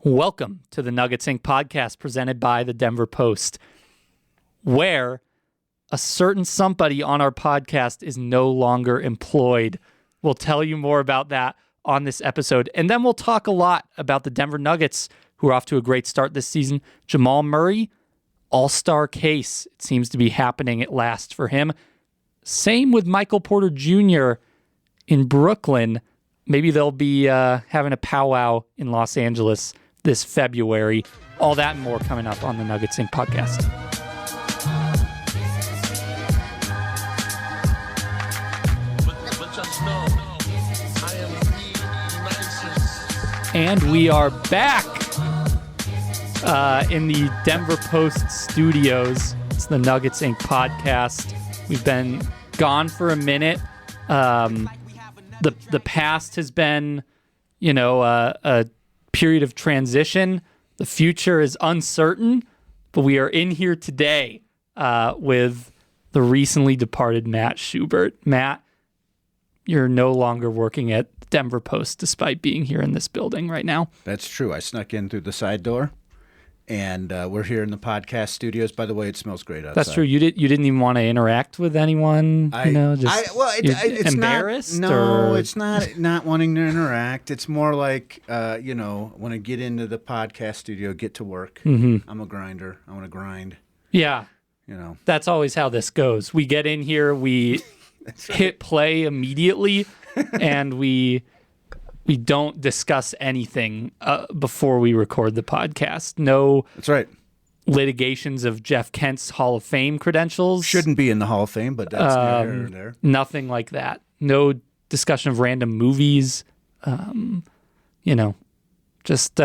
Welcome to the Nuggets Inc. podcast presented by the Denver Post, where a certain somebody on our podcast is no longer employed. We'll tell you more about that on this episode. And then we'll talk a lot about the Denver Nuggets, who are off to a great start this season. Jamal Murray, all-star case. It seems to be happening at last for him. Same with Michael Porter Jr. in Brooklyn. Maybe they'll be having a powwow in Los Angeles this February. All that and more coming up on the Nuggets Inc. podcast. And we are back in the Denver Post studios. It's the Nuggets Inc. podcast. We've been gone for a minute. The past has been, a period of transition. The future is uncertain, but we are in here today with the recently departed Matt Schubert. Matt, you're no longer working at Denver Post despite being here in this building right now. That's true. I snuck in through the side door, and we're here in the podcast studios. By the way, it smells great outside. That's true. You didn't even want to interact with anyone. It's embarrassed. It's not wanting to interact. It's more like when I get into the podcast studio, get to work. Mm-hmm. I'm a grinder. I want to grind. Yeah, that's always how this goes. We get in here, we hit play immediately, and we don't discuss anything before we record the podcast. No, that's right. Litigations of Jeff Kent's Hall of Fame credentials. Shouldn't be in the Hall of Fame, but that's neither here nor there. Nothing like that. No discussion of random movies. Just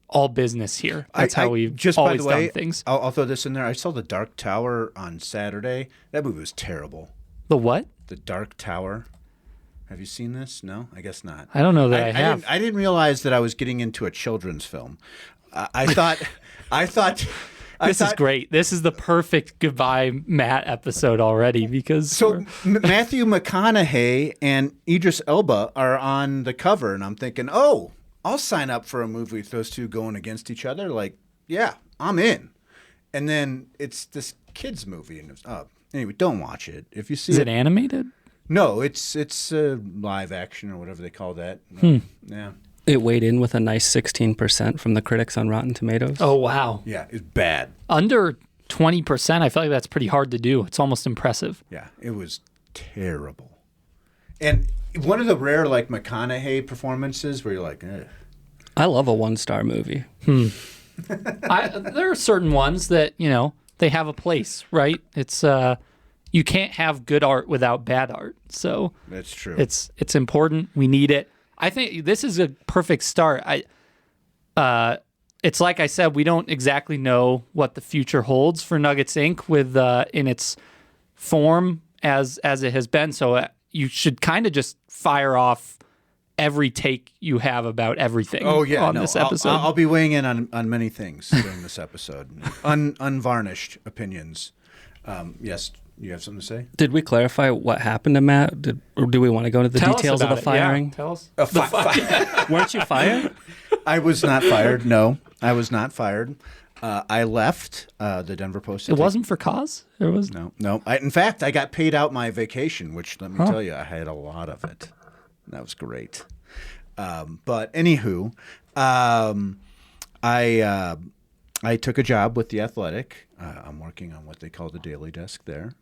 all business here. That's how we've always done things. I'll throw this in there. I saw The Dark Tower on Saturday. That movie was terrible. The what? The Dark Tower. Have you seen this? No, I guess not. I don't know that I have. I didn't realize that I was getting into a children's film. I thought. This is great. This is the perfect goodbye Matt episode already because Matthew McConaughey and Idris Elba are on the cover, and I'm thinking, oh, I'll sign up for a movie with those two going against each other. Like, yeah, I'm in. And then it's this kids movie, and anyway, don't watch it. If you see is it animated? No, it's live action or whatever they call that. Yeah. It weighed in with a nice 16% from the critics on Rotten Tomatoes. Oh, wow. Yeah, it's bad. Under 20%, I feel like that's pretty hard to do. It's almost impressive. Yeah, it was terrible. And one of the rare, McConaughey performances where you're like, ugh. I love a one-star movie. There are certain ones that, they have a place, right? It's you can't have good art without bad art. So that's true. It's important. We need it. I think this is a perfect start. It's like I said, we don't exactly know what the future holds for Nuggets Inc. with in its form as it has been. So you should kind of just fire off every take you have about everything. This episode. I'll be weighing in on many things during this episode. Unvarnished opinions. Yes. You have something to say? Did we clarify what happened to Matt? or do we want to go into the details of the firing? Yeah, tell us. Weren't you fired? I was not fired. No, I was not fired. I left the Denver Post. It wasn't for cause? There was no. In fact, I got paid out my vacation, which let me tell you, I had a lot of it. That was great. But anywho, I took a job with The Athletic. I'm working on what they call the Daily Desk there.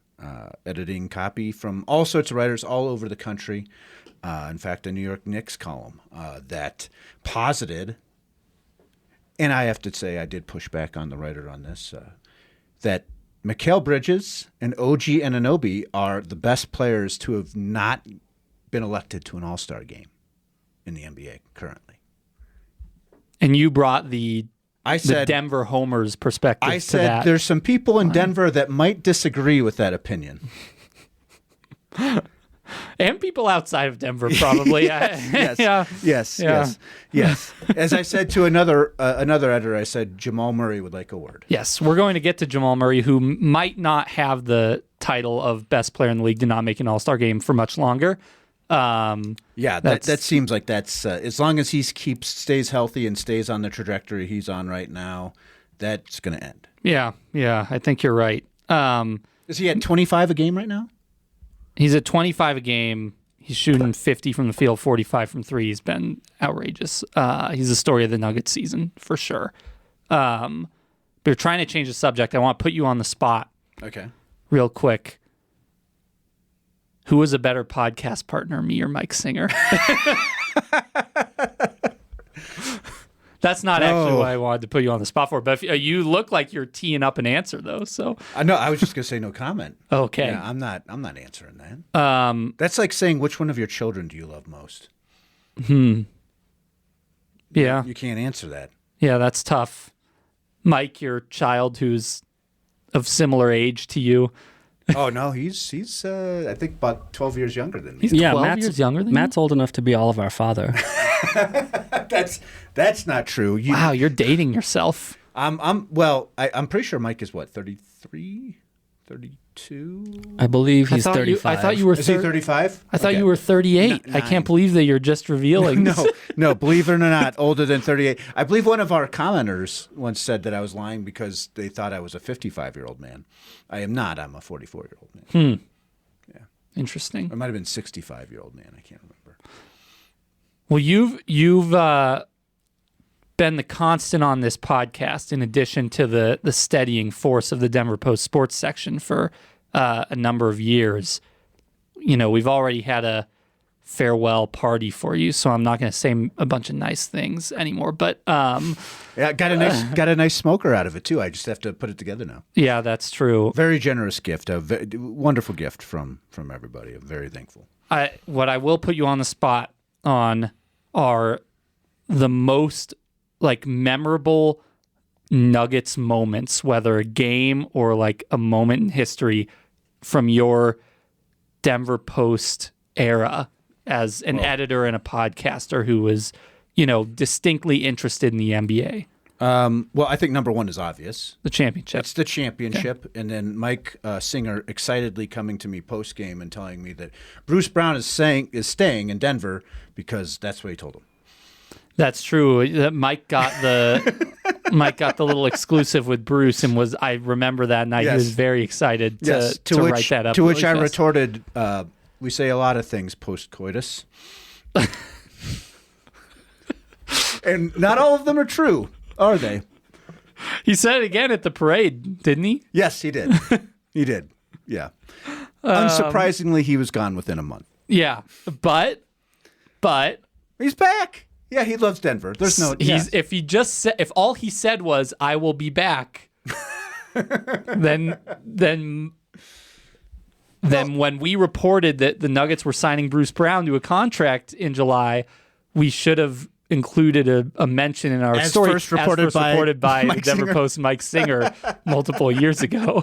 Editing copy from all sorts of writers all over the country. In fact, a New York Knicks column that posited, and I have to say I did push back on the writer on this, that Mikal Bridges and OG Anunoby are the best players to have not been elected to an All-Star game in the NBA currently. And you brought the Denver Homers perspective to that. I said there's some people in Denver that might disagree with that opinion. And people outside of Denver, probably. Yes. As I said to another editor, I said Jamal Murray would like a word. Yes, we're going to get to Jamal Murray, who might not have the title of best player in the league, did not make an All-Star game for much longer. That seems like that's as long as he stays healthy and stays on the trajectory he's on right now, that's going to end. Yeah, I think you're right. Is he at 25 a game right now? He's at 25 a game. He's shooting 50 from the field, 45 from three. He's been outrageous. He's the story of the Nuggets season for sure. But you're trying to change the subject. I want to put you on the spot. Okay. Real quick. Who was a better podcast partner, me or Mike Singer? That's not actually what I wanted to put you on the spot for. But you look like you're teeing up an answer, though. So no, I was just gonna say no comment. Okay. Yeah, I'm not answering that. That's like saying which one of your children do you love most? Yeah. You can't answer that. Yeah, that's tough. Mike, your child who's of similar age to you. Oh no, he's I think about 12 years younger than me. He's 12 years younger than Matt's old enough to be all of our father. That's not true. Wow, you're dating yourself. I'm pretty sure Mike is what, 33, 32? I believe he's 35. I thought you were. Is he 35? I thought you were 38. I can't believe that you're just revealing. No, believe it or not, older than 38. I believe one of our commenters once said that I was lying because they thought I was a 55-year-old man. I am not. I'm a 44-year-old man. Yeah. Interesting. I might have been 65-year-old man. I can't remember. Well, you've been the constant on this podcast, in addition to the steadying force of the Denver Post sports section for a number of years. You know, we've already had a farewell party for you, so I'm not going to say a bunch of nice things anymore. But yeah, got a nice smoker out of it too. I just have to put it together now. Yeah, that's true. Very generous gift, a wonderful gift from everybody. I'm very thankful. What I will put you on the spot on are the most memorable Nuggets moments, whether a game or like a moment in history from your Denver Post era as an editor and a podcaster who was, distinctly interested in the NBA. Well, I think number one is obvious. The championship. It's the championship. Okay. And then Mike Singer excitedly coming to me post-game and telling me that Bruce Brown is staying in Denver because that's what he told him. That's true. Mike got the little exclusive with Bruce, and I remember that night. Yes. He was very excited to write that up. To which I retorted, we say a lot of things post-coitus. And not all of them are true, are they? He said it again at the parade, didn't he? Yes, he did. He did. Yeah. Unsurprisingly, he was gone within a month. Yeah, but he's back. Yeah, he loves Denver. There's no. If all he said was "I will be back," then when we reported that the Nuggets were signing Bruce Brown to a contract in July, we should have included a mention in our story first reported by the Denver Post Mike Singer multiple years ago.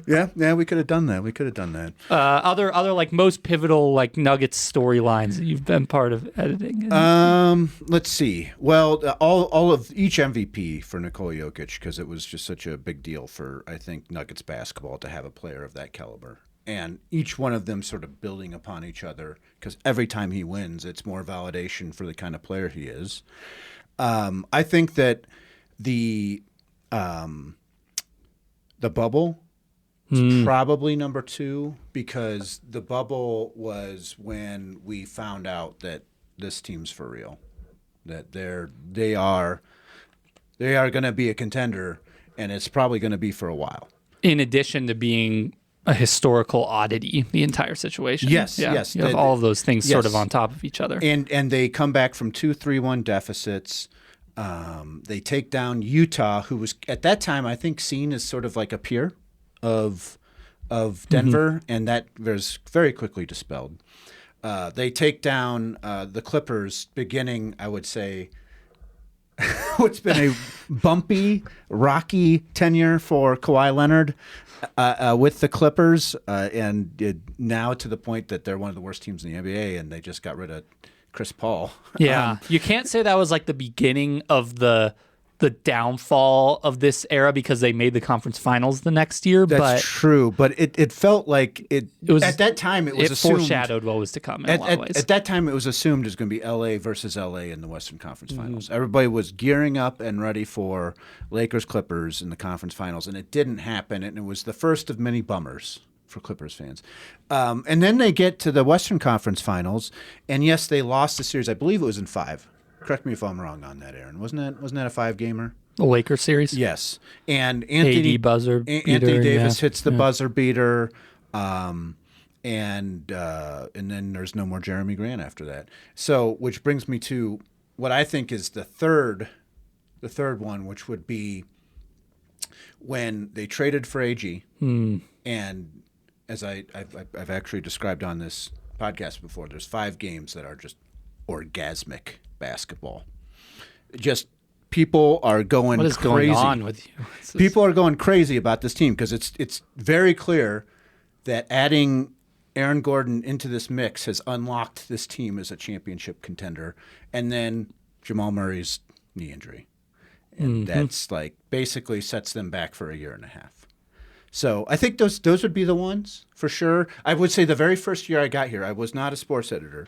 Yeah, we could have done that. Other most pivotal Nuggets storylines that you've been part of editing. Let's see. Well, all of each MVP for Nikola Jokic, because it was just such a big deal for, I think, Nuggets basketball to have a player of that caliber. And each one of them sort of building upon each other, because every time he wins, it's more validation for the kind of player he is. I think that the bubble is probably number two, because the bubble was when we found out that this team's for real, that they are going to be a contender, and it's probably going to be for a while. In addition to being a historical oddity, the entire situation. Yes. You have all of those things sort of on top of each other. And they come back from 2-3-1 deficits. They take down Utah, who was at that time, I think, seen as sort of like a peer of Denver, and that was very quickly dispelled. They take down the Clippers, beginning, I would say, what's been a bumpy, rocky tenure for Kawhi Leonard with the Clippers, and now to the point that they're one of the worst teams in the NBA, and they just got rid of Chris Paul. Yeah, you can't say that was the beginning of the the downfall of this era because they made the conference finals the next year. That's true, but it felt like it was at that time. It was assumed, foreshadowed what was to come in a lot of ways. At that time, it was assumed it was going to be LA versus LA in the Western Conference Finals. Everybody was gearing up and ready for Lakers Clippers in the conference finals, and it didn't happen. And it was the first of many bummers for Clippers fans. And then they get to the Western Conference Finals, and yes, they lost the series. I believe it was in 5. Correct me if I'm wrong on that, Aaron. Wasn't that a 5-gamer? The Lakers series? Yes. And Anthony Davis hits the buzzer beater, and then there's no more Jeremy Grant after that. So, which brings me to what I think is the third one, which would be when they traded for AG, and as I've actually described on this podcast before, there's 5 games that are just orgasmic basketball. Just people are going crazy. What is going on with you? People are going crazy about this team because it's very clear that adding Aaron Gordon into this mix has unlocked this team as a championship contender. And then Jamal Murray's knee injury. And that's like basically sets them back for a year and a half. So I think those would be the ones for sure. I would say the very first year I got here, I was not a sports editor.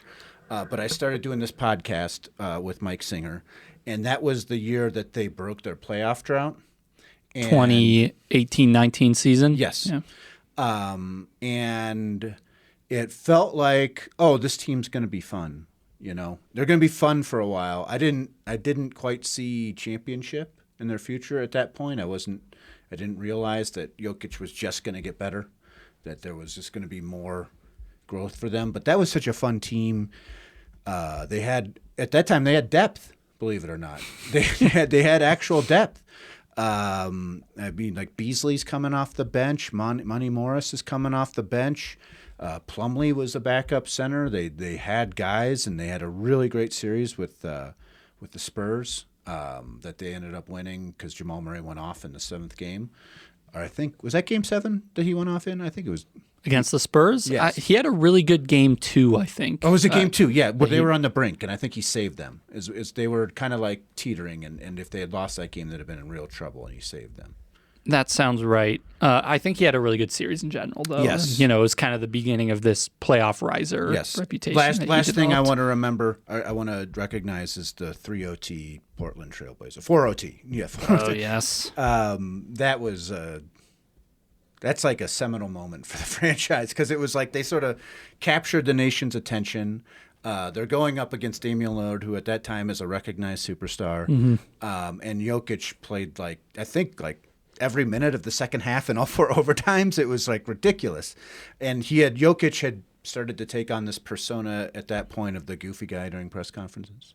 But I started doing this podcast with Mike Singer, and that was the year that they broke their playoff drought. 2018-19 season? Yes. Yeah. And it felt like, this team's going to be fun. They're going to be fun for a while. I didn't quite see championship in their future at that point. I didn't realize that Jokic was just going to get better, that there was just going to be more growth for them. But that was such a fun team. They had at that time they had depth, believe it or not. They had actual depth. I mean, like Beasley's coming off the bench. Monty Morris is coming off the bench. Plumlee was a backup center. They had guys, and they had a really great series with the Spurs that they ended up winning because Jamal Murray went off in the 7th game. Or I think was that Game 7 that he went off in. I think it was. Against the Spurs? Yes. He had a really good game 2, I think. Oh, it was a game 2, yeah. But they were on the brink, and I think he saved them. As they were kind of like teetering, and if they had lost that game, they'd have been in real trouble, and he saved them. That sounds right. I think he had a really good series in general, though. Yes. It was kind of the beginning of this playoff riser reputation. Last thing I want to remember, I want to recognize is the 3-OT Portland Trailblazer. 4-OT. Yeah, 4-OT. Oh, yes. That was... That's like a seminal moment for the franchise because it was like they sort of captured the nation's attention. They're going up against Damian Lillard, who at that time is a recognized superstar. And Jokic played I think every minute of the second half and all 4 overtimes. It was like ridiculous. And Jokic had started to take on this persona at that point of the goofy guy during press conferences.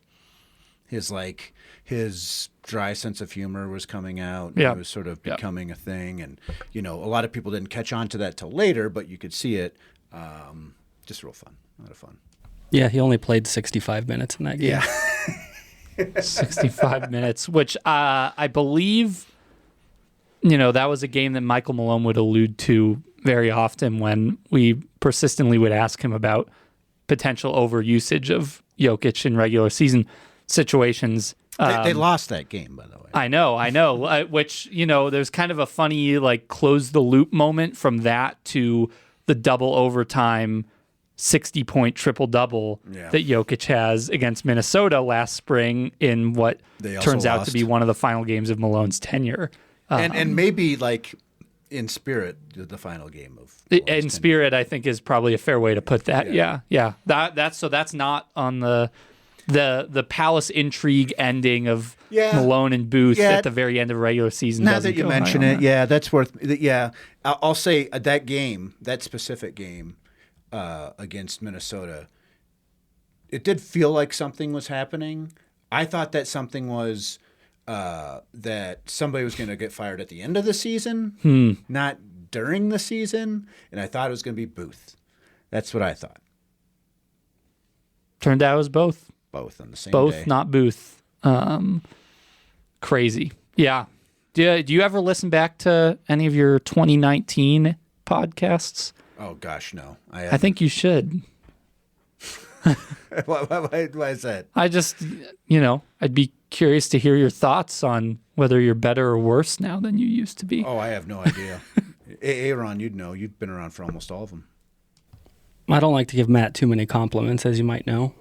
His dry sense of humor was coming out. It was sort of becoming a thing. And, a lot of people didn't catch on to that till later, but you could see it. Just real fun. A lot of fun. Yeah, he only played 65 minutes in that game. Yeah. 65 minutes, which I believe, that was a game that Michael Malone would allude to very often when we persistently would ask him about potential overusage of Jokic in regular season situations. They lost that game, by the way. I know. Which, there's kind of a funny, close the loop moment from that to the double overtime 60-point triple-double that Jokic has against Minnesota last spring in what turns out to be one of the final games of Malone's tenure. And maybe, in spirit, the final game of Malone's tenure. Spirit, I think, is probably a fair way to put that. Yeah. That's not on the Palace intrigue ending of Malone and Booth at the very end of regular season. Now that you mention it, that's worth. I'll say that specific game against Minnesota, it did feel like something was happening. I thought that something was that somebody was going to get fired at the end of the season, not during the season, and I thought it was going to be Booth. That's what I thought. Turned out it was both. Both on the same day. Both, not Booth. Crazy. Yeah. Do you ever listen back to any of your 2019 podcasts? Oh, gosh, no. I think you should. Why is that? I just, I'd be curious to hear your thoughts on whether you're better or worse now than you used to be. Oh, I have no idea. Aaron, you'd know. You've been around for almost all of them. I don't like to give Matt too many compliments, as you might know.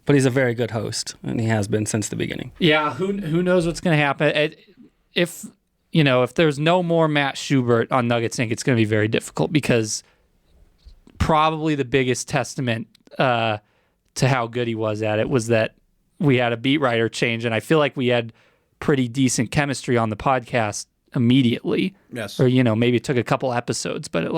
But he's a very good host, and he has been since the beginning. Yeah, who knows what's going to happen? If there's no more Matt Schubert on Nuggets Inc., it's going to be very difficult because probably the biggest testament to how good he was at it was that we had a beat writer change, and I feel like we had pretty decent chemistry on the podcast immediately. Yes. Or, maybe it took a couple episodes, but it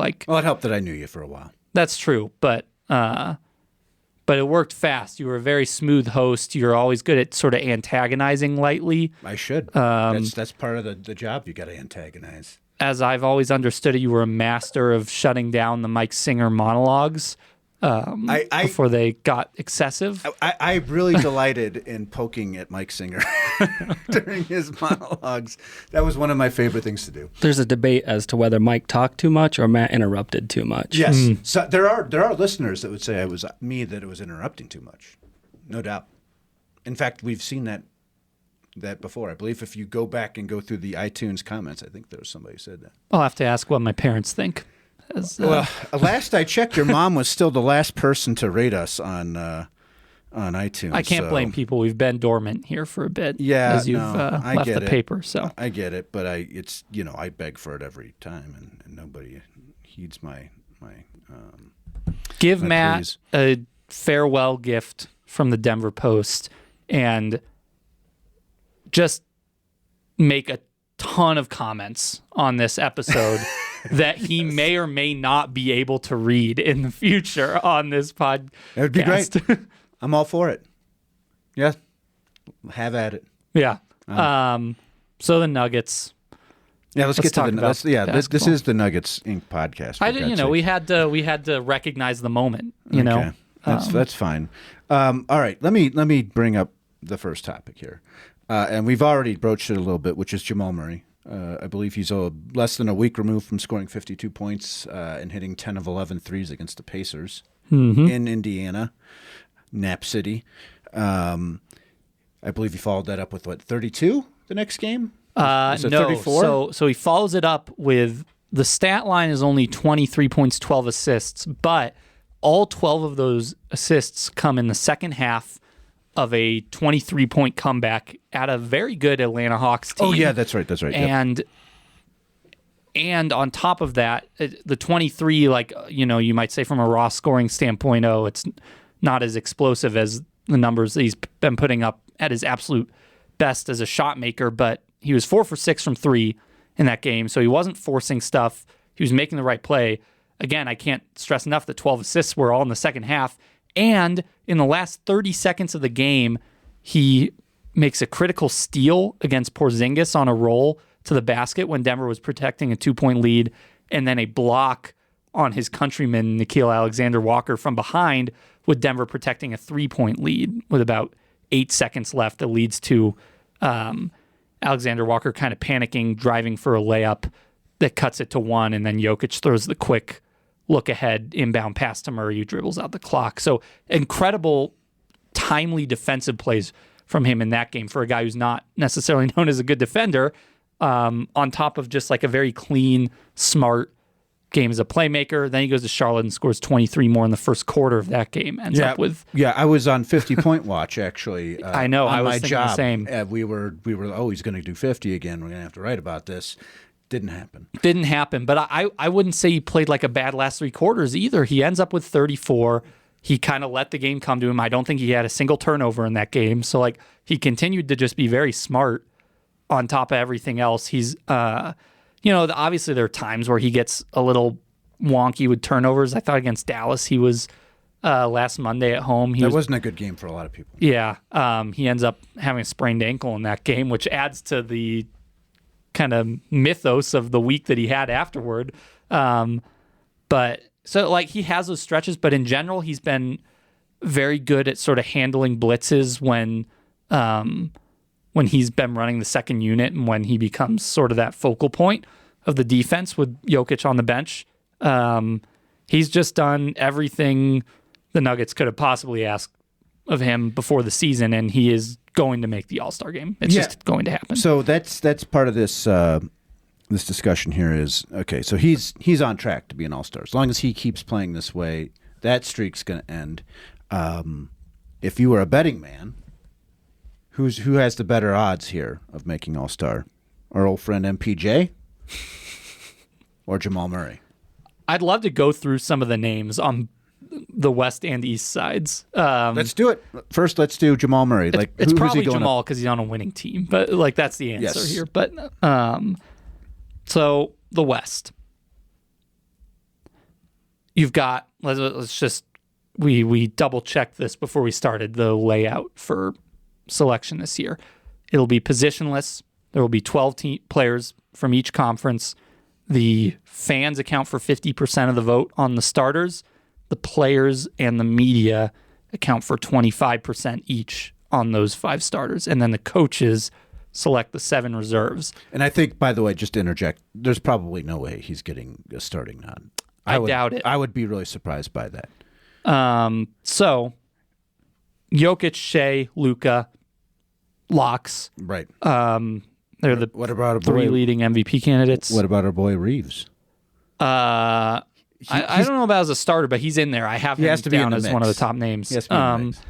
helped that I knew you for a while. That's true, but it worked fast. You were a very smooth host. You're always good at sort of antagonizing lightly. I should. That's part of the job. You got to antagonize. As I've always understood it, you were a master of shutting down the Mike Singer monologues before they got excessive. I really delighted in poking at Mike Singer during his monologues. That was one of my favorite things to do. There's a debate as to whether Mike talked too much or Matt interrupted too much. Yes. So there are listeners that would say it was me that it was interrupting too much. No doubt. In fact, we've seen that before. I believe if you go back and go through the iTunes comments, I think there was somebody who said that. I'll have to ask what my parents think. Last I checked, your mom was still the last person to rate us on iTunes. I can't blame people. We've been dormant here for a bit. Yeah, as you've left the paper. So I get it, but I beg for it every time, and nobody heeds my. Give my Matt pleas. a farewell gift from the Denver Post, and just make a ton of comments on this episode that he may or may not be able to read in the future on this podcast. That would be great. I'm all for it. Yeah. Have at it. Yeah. So the Nuggets. Yeah, let's get to talk the about this is the Nuggets Inc. podcast. We had to recognize the moment, Okay. That's fine. All right, let me bring up the first topic here. And we've already broached it a little bit, which is Jamal Murray. I believe he's less than a week removed from scoring 52 points and hitting 10 of 11 threes against the Pacers in Indiana, Nap City. I believe he followed that up with, 32 the next game? No. 34? So he follows it up with the stat line is only 23 points, 12 assists, but all 12 of those assists come in the second half of a 23-point comeback at a very good Atlanta Hawks team. Oh, yeah, that's right. And on top of that, the 23, you might say from a raw scoring standpoint, it's not as explosive as the numbers that he's been putting up at his absolute best as a shot maker, but he was 4 for 6 from 3 in that game, so he wasn't forcing stuff. He was making the right play. Again, I can't stress enough that 12 assists were all in the second half. And in the last 30 seconds of the game, he makes a critical steal against Porzingis on a roll to the basket when Denver was protecting a 2-point lead, and then a block on his countryman, Nickeil Alexander-Walker, from behind with Denver protecting a 3-point lead with about 8 seconds left that leads to Alexander-Walker kind of panicking, driving for a layup that cuts it to 1, and then Jokic throws the quick look ahead inbound pass to Murray, who dribbles out the clock. So incredible, timely defensive plays from him in that game for a guy who's not necessarily known as a good defender, on top of just a very clean, smart game as a playmaker. Then he goes to Charlotte and scores 23 more in the first quarter of that game. Ends up with... Yeah, I was on 50-point watch, actually. I know, I was thinking job. The same. We were, he's going to do 50 again. We're going to have to write about this. Didn't happen. But I wouldn't say he played like a bad last 3 quarters either. He ends up with 34. He kind of let the game come to him. I don't think he had a single turnover in that game. So he continued to just be very smart on top of everything else. He's, obviously there are times where he gets a little wonky with turnovers. I thought against Dallas he was last Monday at home. That wasn't a good game for a lot of people. Yeah. He ends up having a sprained ankle in that game, which adds to the kind of mythos of the week that he had afterward. But so he has those stretches, but in general, he's been very good at sort of handling blitzes when he's been running the second unit and when he becomes sort of that focal point of the defense with Jokic on the bench. He's just done everything the Nuggets could have possibly asked of him before the season, and he is going to make the All-Star game. It's just going to happen. So that's part of this this discussion here is, okay, so he's on track to be an All-Star. As long as he keeps playing this way, that streak's going to end. If you were a betting man, who has the better odds here of making All-Star? Our old friend MPJ or Jamal Murray? I'd love to go through some of the names on the West and East sides. Let's do it. First, let's do Jamal Murray. It's probably Jamal because he's on a winning team, but that's the answer here. But so the West, you've got. Let's just we double checked this before we started the layout for selection this year. It'll be positionless. There will be 12 players from each conference. The fans account for 50% of the vote on the starters. The players and the media account for 25% each on those 5 starters. And then the coaches select the 7 reserves. And I think, by the way, just to interject, there's probably no way he's getting a starting nod. I doubt it. I would be really surprised by that. So, Jokic, Shea, Luka, locks. Right. They're the what about our 3 leading MVP candidates. What about our boy Reeves? I don't know about as a starter, but he's in there. I have him down as one of the top names. He has to be in the mix.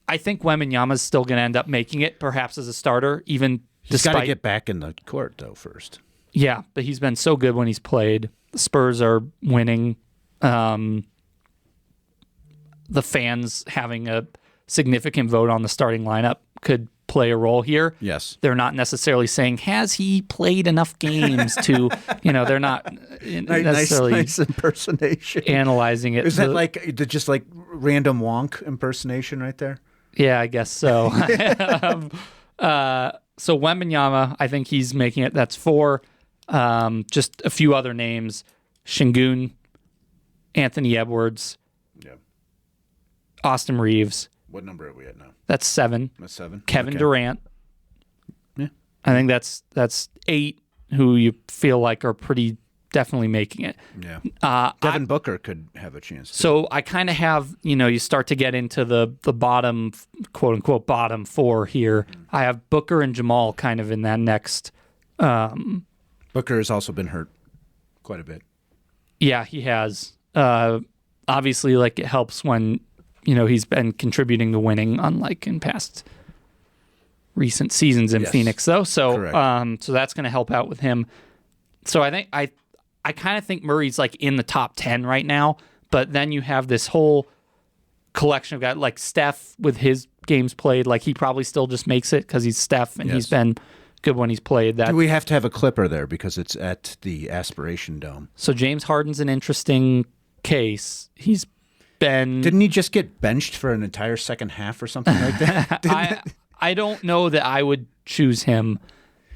I think Wembanyama's still going to end up making it, perhaps as a starter, even He's got to despite. get back in the court, though, first. Yeah, but he's been so good when he's played. The Spurs are winning. The fans having a significant vote on the starting lineup could play a role here. Yes. They're not necessarily saying, has he played enough games to, they're not necessarily nice impersonation. analyzing it. Is that just like random wonk impersonation right there? Yeah, I guess so. So Wembanyama, I think he's making it. That's 4. Just a few other names. Şengün, Anthony Edwards, Austin Reeves. What number are we at now? That's 7. That's 7. Kevin Durant. Yeah. I think that's 8 who you feel like are pretty definitely making it. Yeah. Devin Booker could have a chance. So I kind of have, you start to get into the bottom, quote unquote, bottom 4 here. I have Booker and Jamal kind of in that next. Booker has also been hurt quite a bit. Yeah, he has. Obviously, it helps when, he's been contributing to winning, unlike in past recent seasons in Phoenix, though. So, so that's going to help out with him. So I think I kind of think Murray's in the top 10 right now, but then you have this whole collection of guys like Steph with his games played. He probably still just makes it because he's Steph and he's been good when he's played. That we have to have a clipper there because it's at the Aspiration Dome. So James Harden's an interesting case. He's been... Didn't he just get benched for an entire second half or something like that? I don't know that I would choose him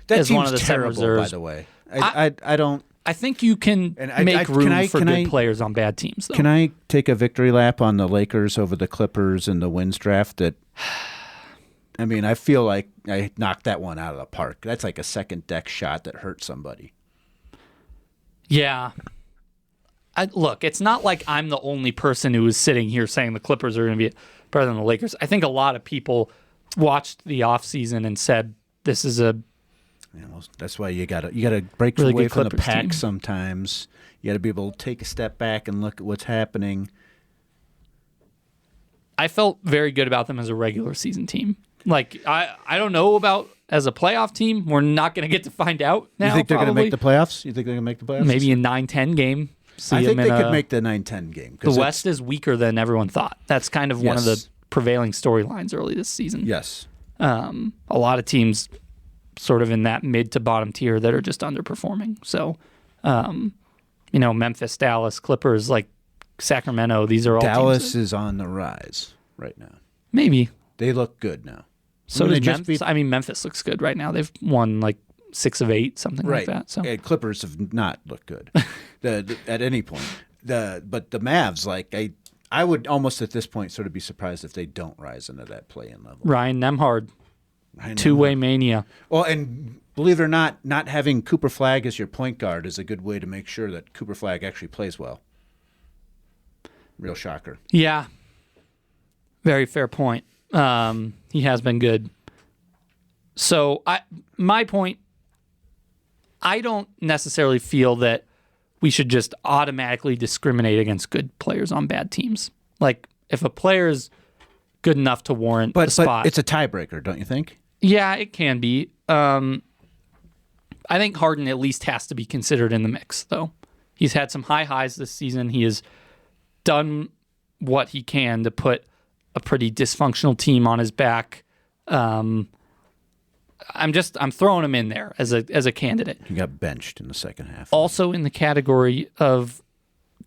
as one of the terrible, set reserves. By the way. I don't... I think you can make room for good players on bad teams, though. Can I take a victory lap on the Lakers over the Clippers in the wins draft? That, I mean, I feel like I knocked that one out of the park. That's like a second deck shot that hurt somebody. Yeah. Look, it's not like I'm the only person who is sitting here saying the Clippers are going to be better than the Lakers. I think a lot of people watched the offseason and said this is a... Yeah, well, that's why you gotta break really away from the Clippers pack team. sometimes. You gotta be able to take a step back and look at what's happening. I felt very good about them as a regular season team. I don't know about as a playoff team. We're not going to get to find out now. You think they're going to probably. make the playoffs? You think they're going to make the playoffs? Maybe a 9-10 game. I think they could make the 9-10 game. The West is weaker than everyone thought. That's kind of one of the prevailing storylines early this season. Yes. A lot of teams sort of in that mid to bottom tier that are just underperforming. So, Memphis, Dallas, Clippers, Sacramento, these are all Dallas teams is on the rise right now. Maybe. They look good now. So does Memphis. Memphis looks good right now. They've won 6 of 8, something like that. So Clippers have not looked good at any point. But the Mavs, I would almost at this point sort of be surprised if they don't rise into that play-in level. Ryan Nembhard. Two-way mania. Well, and believe it or not having Cooper Flagg as your point guard is a good way to make sure that Cooper Flagg actually plays well. Real shocker. Yeah. Very fair point. He has been good. So my point, I don't necessarily feel that we should just automatically discriminate against good players on bad teams. Like, if a player's good enough to warrant the spot. But it's a tiebreaker, don't you think? Yeah, it can be. I think Harden at least has to be considered in the mix, though. He's had some high highs this season. He has done what he can to put a pretty dysfunctional team on his back. I'm throwing him in there as a candidate. He got benched in the second half. Also in the category of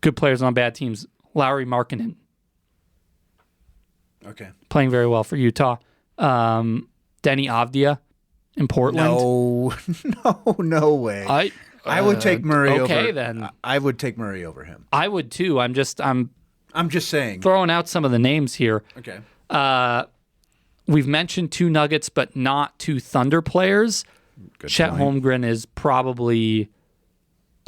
good players on bad teams, Lauri Markkanen. Okay. Playing very well for Utah. Denny Avdia in Portland. No way. I would take Murray over. Okay, then. I would take Murray over him. I would too. I'm just saying. Throwing out some of the names here. Okay. We've mentioned 2 Nuggets, but not 2 Thunder players. Good Chet point. Holmgren is probably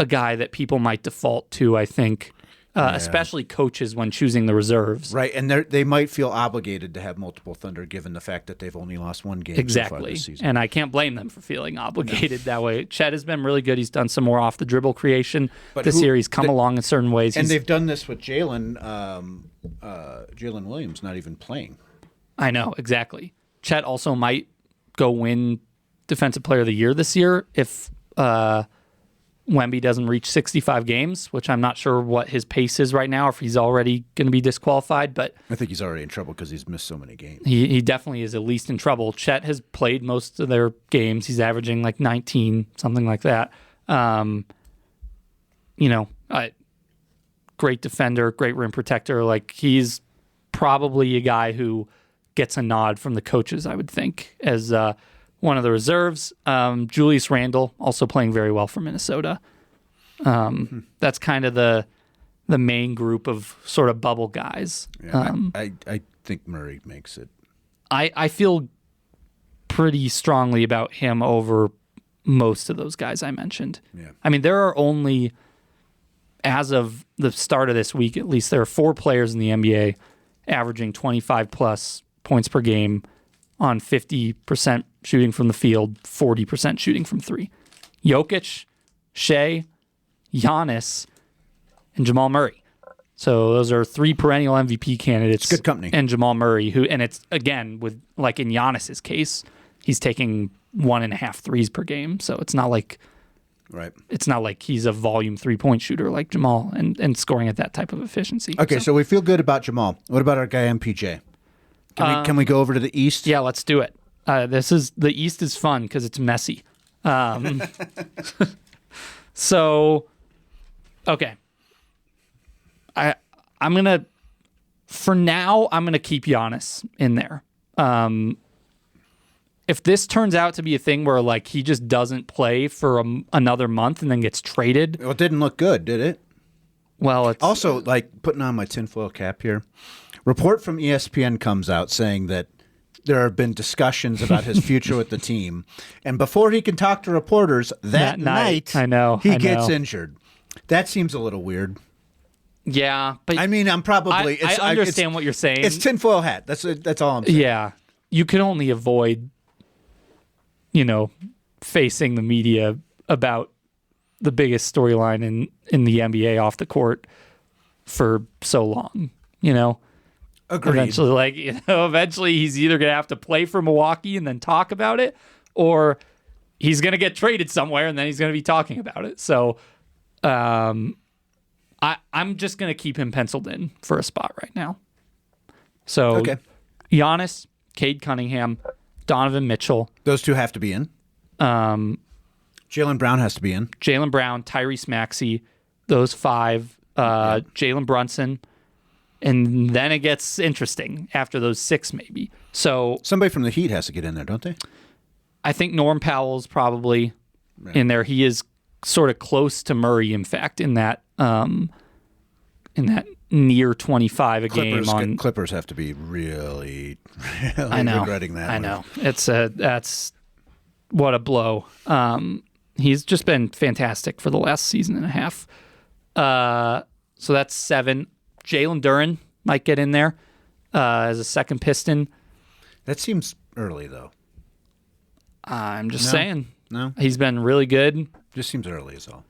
a guy that people might default to, I think, especially coaches when choosing the reserves. Right, and they might feel obligated to have multiple Thunder given the fact that they've only lost 1 game so far this season. And I can't blame them for feeling obligated that way. Chet has been really good. He's done some more off the dribble creation this year. He's come along in certain ways. And they've done this with Jalen Williams not even playing. I know, exactly. Chet also might go win Defensive Player of the Year this year if Wemby doesn't reach 65 games, which I'm not sure what his pace is right now, if he's already going to be disqualified. But I think he's already in trouble because he's missed so many games. He definitely is at least in trouble. Chet has played most of their games. He's averaging like 19, something like that. Great defender, great rim protector. Like, he's probably a guy who gets a nod from the coaches, I would think, as one of the reserves. Julius Randle also playing very well for Minnesota. That's kind of the main group of sort of bubble guys. Yeah, I think Murray makes it. I feel pretty strongly about him over most of those guys I mentioned. Yeah. I mean, there are only, as of the start of this week at least, there are 4 players in the NBA averaging 25 plus points per game on 50% shooting from the field, 40% shooting from 3. Jokic, Shea, Giannis, and Jamal Murray. So those are 3 perennial MVP candidates. It's good company. And Jamal Murray, and it's, again, with like in Giannis's case, he's taking 1.5 threes per game. So it's not like he's a volume 3-point shooter like Jamal and scoring at that type of efficiency. Okay, so we feel good about Jamal. What about our guy MPJ? Can we go over to the East? Yeah, let's do it. The East is fun because it's messy. So, okay. I'm gonna keep Giannis in there. If this turns out to be a thing where like he just doesn't play for another month and then gets traded, Well, it didn't look good, did it? well, it's Also, like putting on my tinfoil cap here, report from ESPN comes out saying that there have been discussions about his future with the team, and before he can talk to reporters that night, he gets injured. That seems a little weird. Yeah, but I mean, I understand what you're saying. It's tinfoil hat. That's all I'm saying. Yeah, you can only avoid, facing the media about the biggest storyline in the NBA off the court for so long. Agreed. Eventually he's either going to have to play for Milwaukee and then talk about it, or he's going to get traded somewhere and then he's going to be talking about it. So, I'm just going to keep him penciled in for a spot right now. So, okay. Giannis, Cade Cunningham, Donovan Mitchell. Those 2 have to be in. Jaylen Brown has to be in. Jaylen Brown, Tyrese Maxey, those 5. Jalen Brunson. And then it gets interesting after those 6, maybe. So Somebody from the Heat has to get in there, don't they? I think Norm Powell's probably in there. He is sort of close to Murray, in fact, in that near 25 a game. Clippers have to be really regretting that. I know. That's what a blow. He's just been fantastic for the last season and a half. So that's 7. Jalen Duren might get in there as a second piston. That seems early, though. I'm just saying. No? He's been really good. Just seems early as all.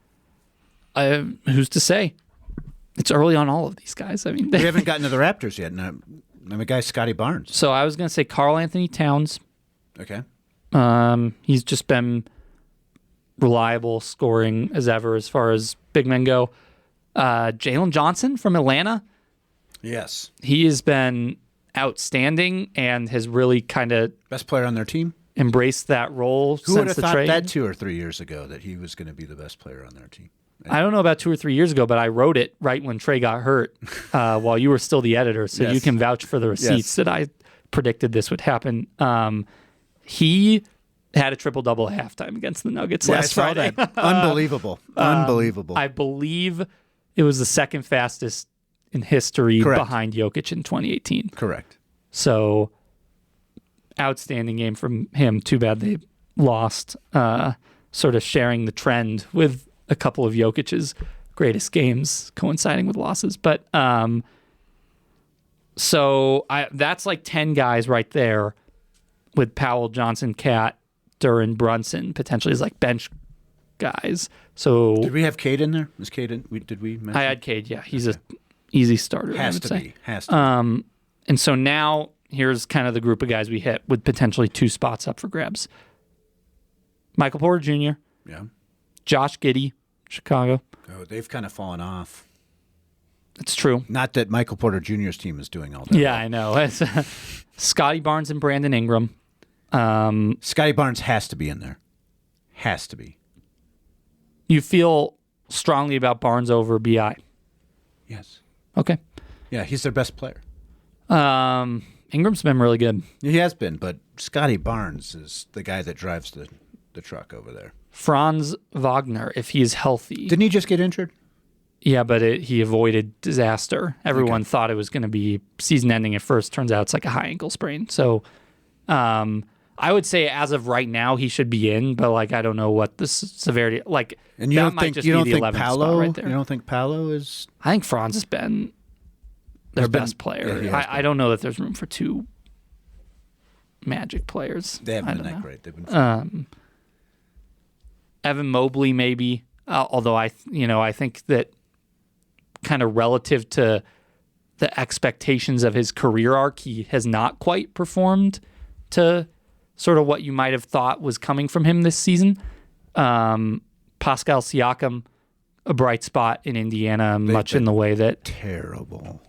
Who's to say? It's early on all of these guys. I mean, We haven't gotten to the Raptors yet. No, I'm a guy, Scotty Barnes. So I was going to say Karl Anthony Towns. Okay. He's just been reliable scoring as ever as far as big men go. Jalen Johnson from Atlanta. Yes. He has been outstanding and has really kind of Best player on their team? embraced that role Who would since have the thought trade. that 2 or 3 years ago, that he was going to be the best player on their team? I don't know about 2 or 3 years ago, but I wrote it right when Trey got hurt while you were still the editor, so Yes. you can vouch for the receipts that I predicted this would happen. He had a triple-double at halftime against the Nuggets last Friday. That. Unbelievable. Unbelievable. I believe it was the second fastest in history Correct. behind Jokic in 2018. Correct. So, outstanding game from him. Too bad they lost, sort of sharing the trend with a couple of Jokic's greatest games coinciding with losses. But that's like 10 guys right there with Powell, Johnson, Cat, Duren, Brunson potentially as like bench guys. So Did we have Cade in there? Was Cade in? Did we mention? I had Cade. Yeah, he's a easy starter. I Has would to say. be. Has to be. And so now here's kind of the group of guys we hit with potentially 2 spots up for grabs. Michael Porter Jr., Yeah. Josh Giddey, Chicago. Oh, they've kind of fallen off. It's true. Not that Michael Porter Jr.'s team is doing all that. Yeah, I know. It's, Scotty Barnes and Brandon Ingram. Scotty Barnes has to be in there. Has to be. You feel strongly about Barnes over BI. Yes. Okay. Yeah, he's their best player. Ingram's been really good. He has been, but Scotty Barnes is the guy that drives the truck over there. Franz Wagner, if he is healthy. Didn't he just get injured? Yeah, but he avoided disaster. Everyone thought it was going to be season-ending at first. Turns out it's like a high ankle sprain. So I would say as of right now, he should be in, but like I don't know what the severity. Like And you that don't might think just you be don't the think 11th Paolo? spot right there. You don't think Paolo is? I think Franz has been their best player. Yeah, he has I don't know that there's room for 2 Magic players. They haven't I been don't that know. great. They've been. Evan Mobley maybe, although I think that kind of relative to the expectations of his career arc, he has not quite performed to sort of what you might have thought was coming from him this season. Pascal Siakam, a bright spot in Indiana, much in the way that terrible.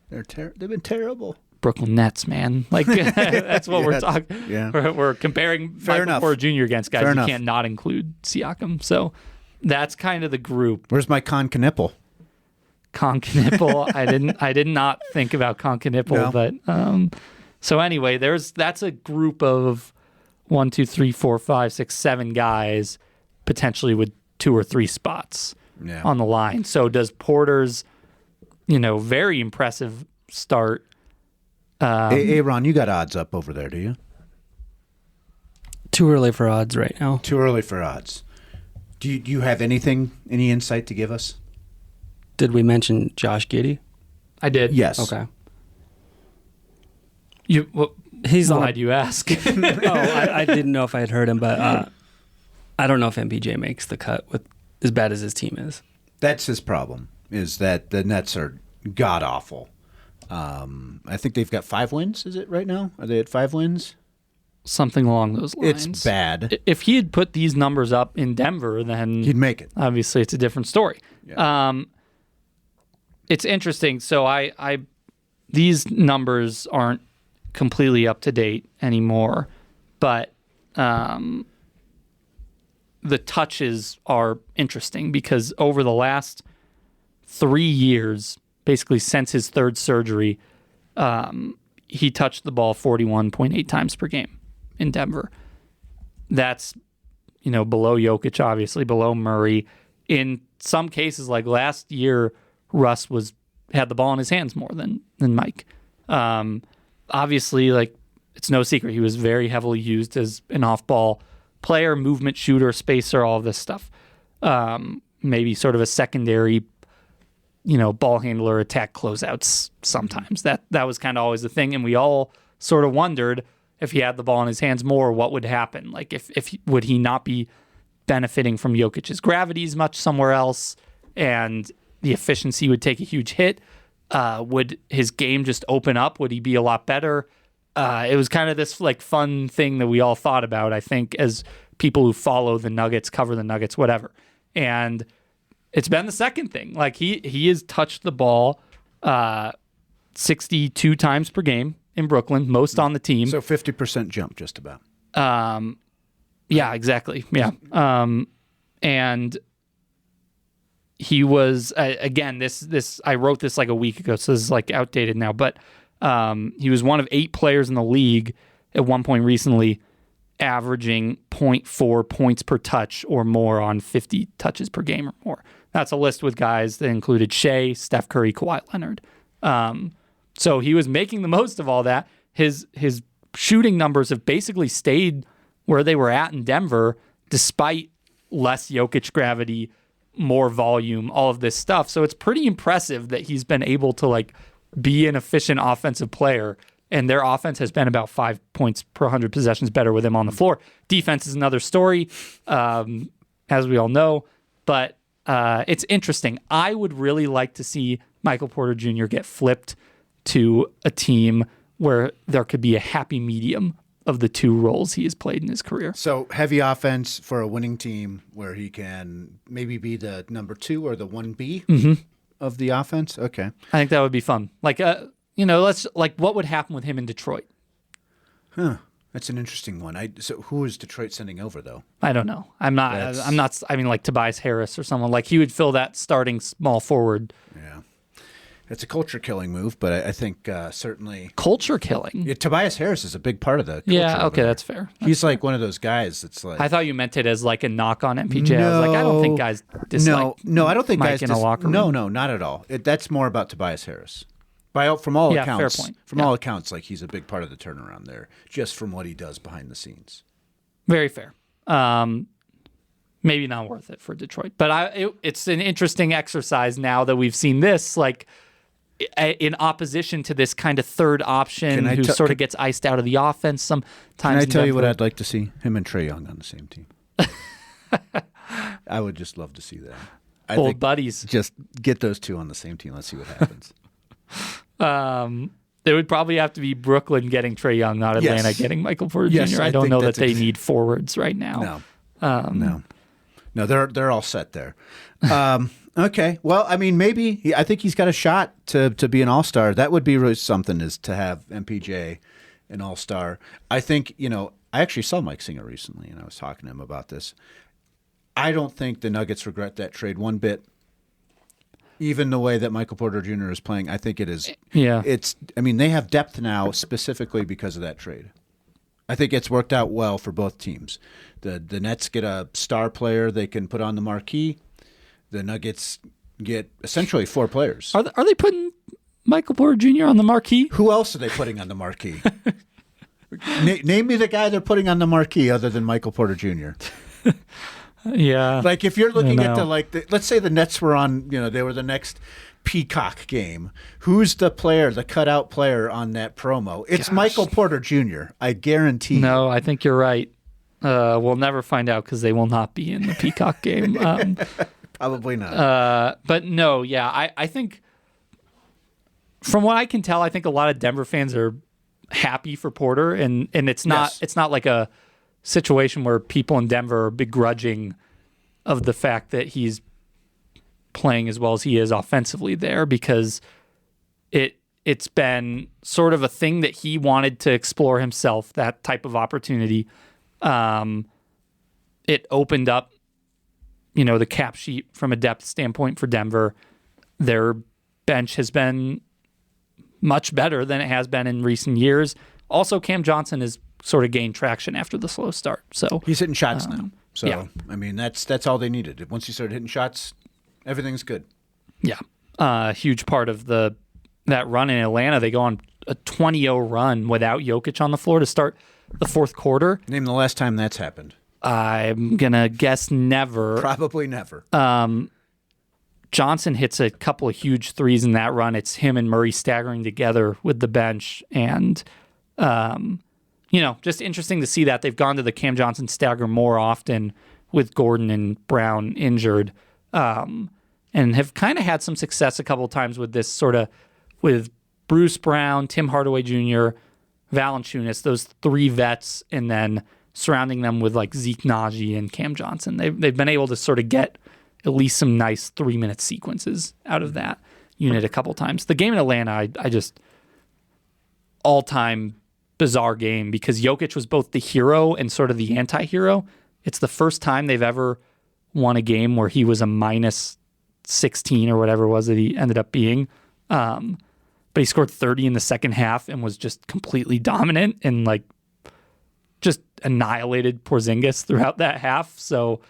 They've been terrible. Brooklyn Nets, man. Like that's what we're talking. Yeah. We're comparing Michael enough. Porter Jr. against guys Fair you enough. can't not include Siakam. So that's kind of the group. Where's my Con Knipple? Concanipple. I did not think about Concanipple, No. but so anyway, that's a group of 1, 2, 3, 4, 5, 6, 7 guys potentially with 2 or 3 spots on the line. So does Porter's, very impressive start. Hey, Ron, you got odds up over there, do you? Too early for odds right now. Too early for odds. Do you have any insight to give us? Did we mention Josh Giddey? I did. Yes. Okay. He's on glad you ask. I didn't know if I had heard him, but I don't know if MPJ makes the cut with as bad as his team is. That's his problem, is that the Nets are god-awful. I think they've got 5 wins, is it right now? Are they at 5 wins? Something along those lines. It's bad. If he had put these numbers up in Denver, then He'd make it. obviously it's a different story. Yeah. It's interesting. So these numbers aren't completely up to date anymore, but the touches are interesting because over the last 3 years, basically since his 3rd surgery, he touched the ball 41.8 times per game in Denver. That's, below Jokic, obviously, below Murray. In some cases, like last year, Russ had the ball in his hands more than Mike. Obviously, like it's no secret, he was very heavily used as an off-ball player, movement shooter, spacer, all of this stuff. Maybe sort of a secondary ball handler, attack closeouts sometimes. That was kind of always the thing. And we all sort of wondered if he had the ball in his hands more, what would happen? Like if would he not be benefiting from Jokic's gravity as much somewhere else, and the efficiency would take a huge hit? Would his game just open up? Would he be a lot better? It was kind of this like fun thing that we all thought about, I think, as people who follow the Nuggets, cover the Nuggets, whatever. And it's been the second thing. Like he has touched the ball 62 times per game in Brooklyn, most on the team. So 50% jump, just about. Yeah, exactly. Yeah. And he was again. This I wrote this like a week ago, so this is like outdated now. But he was one of 8 players in the league at one point recently, averaging 0.4 points per touch or more on 50 touches per game or more. That's a list with guys that included Shea, Steph Curry, Kawhi Leonard. So he was making the most of all that. His shooting numbers have basically stayed where they were at in Denver, despite less Jokic gravity, more volume, all of this stuff. So it's pretty impressive that he's been able to like be an efficient offensive player, and their offense has been about 5 points per 100 possessions better with him on the floor. Defense is another story, as we all know, but it's interesting. I would really like to see Michael Porter Jr. get flipped to a team where there could be a happy medium of the two roles he has played in his career. So heavy offense for a winning team where he can maybe be the number 2 or the 1B of the offense. Okay. I think that would be fun. Like, what would happen with him in Detroit? Huh. That's an interesting one. So who is Detroit sending over though? I don't know. I mean, like Tobias Harris or someone like he would fill that starting small forward. Yeah. It's a culture killing move, but I think certainly culture killing. Yeah, Tobias Harris is a big part of the culture. Yeah, okay, that's fair. He's like one of those guys that's like. I thought you meant it as like a knock on MPJ. I was like, I don't think guys dislike. No, I don't think Mike guys in a locker room. No, not at all. That's more about Tobias Harris. From all accounts, fair point. From all accounts, like he's a big part of the turnaround there, just from what he does behind the scenes. Very fair. Maybe not worth it for Detroit, but it's an interesting exercise now that we've seen this, like in opposition to this kind of third option who sort of gets iced out of the offense sometimes. Can I tell you what I'd like to see? Him and Trae Young on the same team. I would just love to see that. Old buddies. Just get those two on the same team. Let's see what happens. It would probably have to be Brooklyn getting Trae Young, not Atlanta getting Michael Porter Jr. I don't know that they need forwards right now. No, they're all set there. Okay, well, I mean, maybe I think he's got a shot to be an all-star. That would be really something, is to have MPJ an all-star. I think I actually saw Mike Singer recently, and I was talking to him about this. I don't think the Nuggets regret that trade one bit. Even the way that Michael Porter Jr. is playing, I think it is. Yeah. They have depth now specifically because of that trade. I think it's worked out well for both teams. The Nets get a star player they can put on the marquee. The Nuggets get essentially 4 players. Are they putting Michael Porter Jr. on the marquee? Who else are they putting on the marquee? Name me the guy they're putting on the marquee other than Michael Porter Jr. Yeah. Like if you're looking at let's say the Nets were on, they were the next Peacock game. Who's the cutout player on that promo? It's Michael Porter Jr. I guarantee. No, I think you're right. We'll never find out because they will not be in the Peacock game. Probably not. But no, yeah, I think from what I can tell, I think a lot of Denver fans are happy for Porter, and it's not like a situation where people in Denver are begrudging of the fact that he's playing as well as he is offensively there, because it's been sort of a thing that he wanted to explore himself, that type of opportunity. It opened up, the cap sheet from a depth standpoint for Denver. Their bench has been much better than it has been in recent years. Also, Cam Johnson has sort of gained traction after the slow start. So he's hitting shots now. So yeah. I mean, that's all they needed. Once he started hitting shots, everything's good. Yeah, a huge part of that run in Atlanta. They go on a 20-0 run without Jokic on the floor to start the fourth quarter. Name the last time that's happened. I'm gonna guess never. Probably never. Johnson hits a couple of huge threes in that run. It's him and Murray staggering together with the bench. And, just interesting to see that. They've gone to the Cam Johnson stagger more often with Gordon and Brown injured, and have kind of had some success a couple of times with this with Bruce Brown, Tim Hardaway Jr., Valanciunas, those three vets, and then surrounding them with like Zeke Naji and Cam Johnson. They've been able to sort of get at least some nice 3-minute sequences out of that unit a couple times. The game in Atlanta, I just all-time bizarre game because Jokic was both the hero and sort of the anti-hero. It's the first time they've ever won a game where he was a minus 16 or whatever it was that he ended up being. But he scored 30 in the second half and was just completely dominant and like just annihilated Porzingis throughout that half. So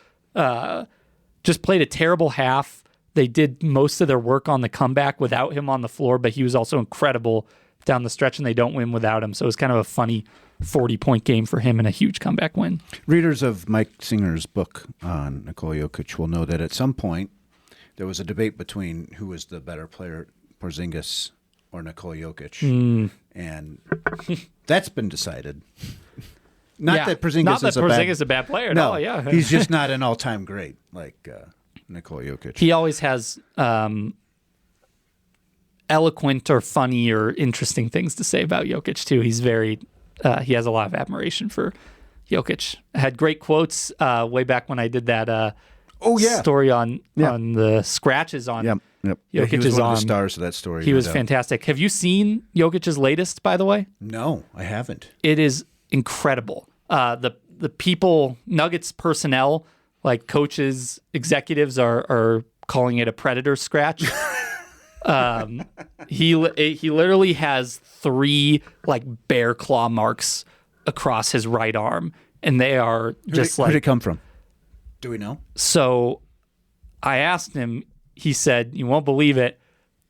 just played a terrible half. They did most of their work on the comeback without him on the floor, but he was also incredible down the stretch, and they don't win without him. So it was kind of a funny 40-point game for him and a huge comeback win. Readers of Mike Singer's book on Nikola Jokic will know that at some point there was a debate between who was the better player, Porzingis or Nikola Jokic. And that's been decided. Not that Porzingis is a bad player. No, Yeah. He's just not an all-time great like Nikola Jokic. He always has eloquent or funny or interesting things to say about Jokic too. He's very he has a lot of admiration for Jokic. I had great quotes way back when I did that story on the scratches on Yep. Jokic he was is one on. of the stars of that story. He was fantastic. Have you seen Jokic's latest, by the way? No, I haven't. It is incredible. The people, Nuggets personnel, like coaches, executives are calling it a predator scratch. He literally has 3 like bear claw marks across his right arm, and they are just Where'd it come from? Do we know? So I asked him, he said, "You won't believe it,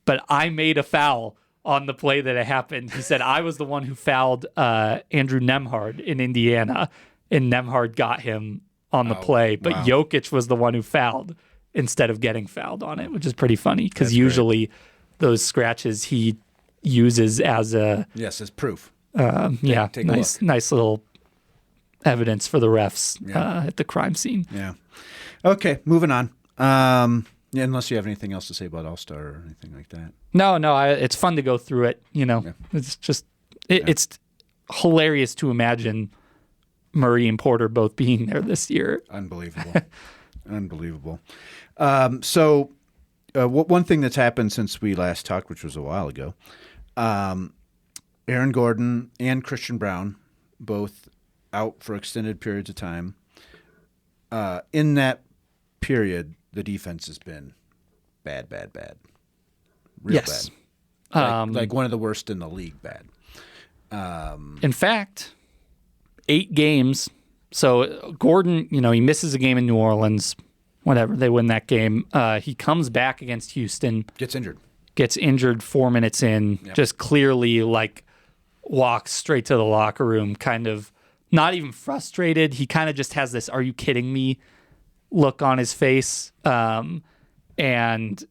but I made a foul on the play that it happened." He said, "I was the one who fouled Andrew Nembhard in Indiana, and Nembhard got him on the play, but Jokic was the one who fouled instead of getting fouled on it," which is pretty funny because usually those scratches he uses as a as proof. Take nice little evidence for the refs at the crime scene. Yeah. Okay, moving on. Unless you have anything else to say about All-Star or anything like that. No, it's fun to go through it. It's just it's hilarious to imagine Murray and Porter both being there this year. Unbelievable. Unbelievable. So one thing that's happened since we last talked, which was a while ago, Aaron Gordon and Christian Brown both out for extended periods of time. In that period, the defense has been bad. Real bad. Like one of the worst in the league bad. In fact, 8 games. So Gordon, he misses a game in New Orleans. Whatever, they win that game. He comes back against Houston. Gets injured 4 minutes in. Yep. Just clearly walks straight to the locker room, kind of not even frustrated. He kind of just has this "are you kidding me" look on his face. And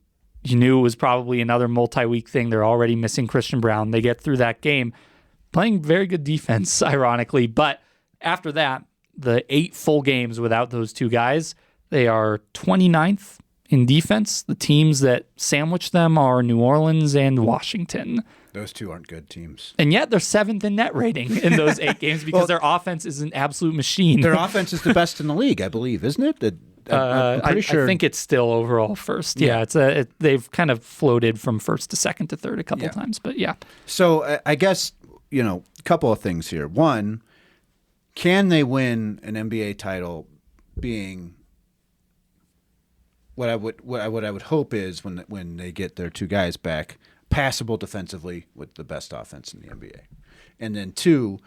you knew it was probably another multi-week thing. They're already missing Christian Brown. They get through that game playing very good defense, ironically. But after that, the 8 full games without those 2 guys, they are 29th in defense. The teams that sandwich them are New Orleans and Washington. Those 2 aren't good teams. And yet they're 7th in net rating in those 8 games because their offense is an absolute machine. Their offense is the best in the league, I believe, isn't it? I'm pretty sure. I think it's still overall first. Yeah, they've kind of floated from first to second to third a couple times, but yeah. So I guess, a couple of things here. One, can they win an NBA title being what I would hope is when they get their 2 guys back, passable defensively with the best offense in the NBA? And then 2,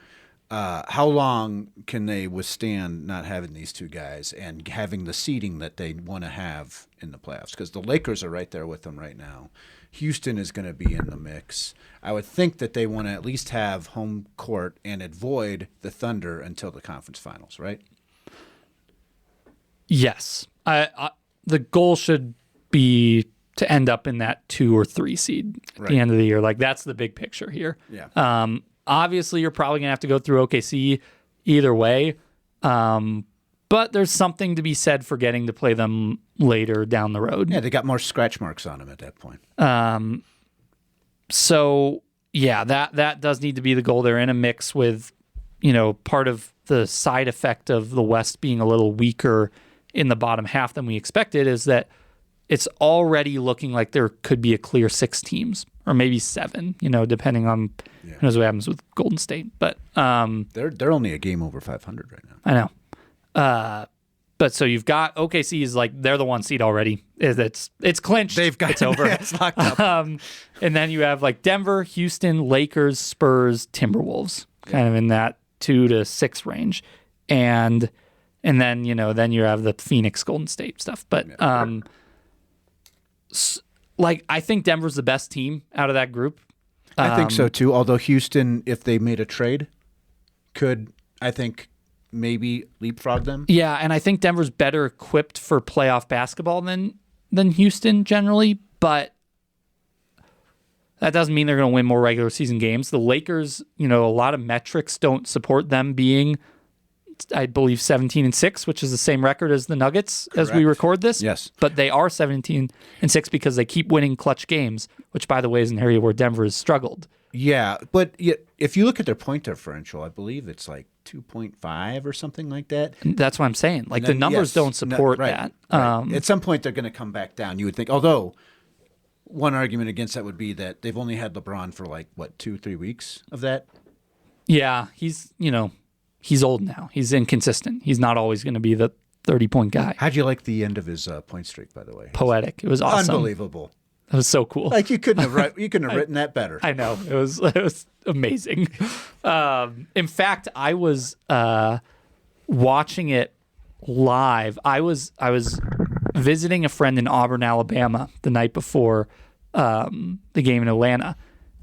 how long can they withstand not having these 2 guys and having the seeding that they want to have in the playoffs? Because the Lakers are right there with them right now. Houston is going to be in the mix. I would think that they want to at least have home court and avoid the Thunder until the conference finals, right? Yes. The goal should be to end up in that 2 or 3 seed at the end of the year. Like, that's the big picture here. Yeah. Obviously, you're probably going to have to go through OKC either way. But there's something to be said for getting to play them later down the road. Yeah, they got more scratch marks on them at that point. So, yeah, that does need to be the goal. They're in a mix with, part of the side effect of the West being a little weaker in the bottom half than we expected is that it's already looking like there could be a clear 6 teams or maybe 7, depending on who knows what happens with Golden State. But they're only a game over 500 right now. I know. But so you've got OKC is like they're the 1 seed already. It's clinched. It's over. It's locked up. And then you have like Denver, Houston, Lakers, Spurs, Timberwolves, kind of in that 2 to 6 range, and then then you have the Phoenix, Golden State stuff. But I think Denver's the best team out of that group. I think so too. Although Houston, if they made a trade, could I think maybe leapfrog them. Yeah, and I think Denver's better equipped for playoff basketball than Houston generally, but that doesn't mean they're going to win more regular season games. The Lakers, a lot of metrics don't support them being, I believe, 17-6, which is the same record as the Nuggets as we record this. Yes. But they are 17-6 because they keep winning clutch games, which, by the way, is an area where Denver has struggled. Yeah, but if you look at their point differential, I believe it's like 2.5 or something like that. That's what I'm saying. Like, the numbers don't support that. Right. At some point, they're going to come back down, you would think. Although, one argument against that would be that they've only had LeBron for 2-3 weeks of that. Yeah, he's old now. He's inconsistent. He's not always going to be the 30-point guy. How'd you like the end of his point streak, by the way? Poetic. It was awesome. Unbelievable. It was so cool. You couldn't have written that better. I know. It was amazing. In fact, I was watching it live. I was visiting a friend in Auburn, Alabama, the night before the game in Atlanta,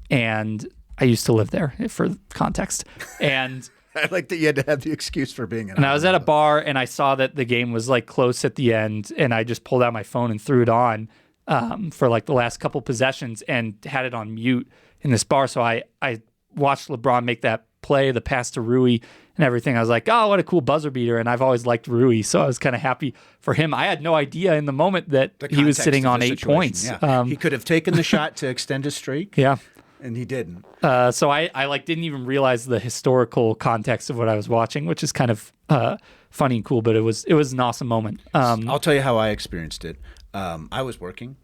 and I used to live there for context. And I like that you had to have the excuse for being in. And I was at a bar, and I saw that the game was close at the end, and I just pulled out my phone and threw it on. For the last couple possessions and had it on mute in this bar. So I watched LeBron make that play, the pass to Rui and everything. I was like, oh, what a cool buzzer beater. And I've always liked Rui. So I was kind of happy for him. I had no idea in the moment that he was sitting on 8 points. Yeah. He could have taken the shot to extend his streak. Yeah. And he didn't. So I didn't even realize the historical context of what I was watching, which is kind of funny and cool, but it was an awesome moment. I'll tell you how I experienced it. I was working,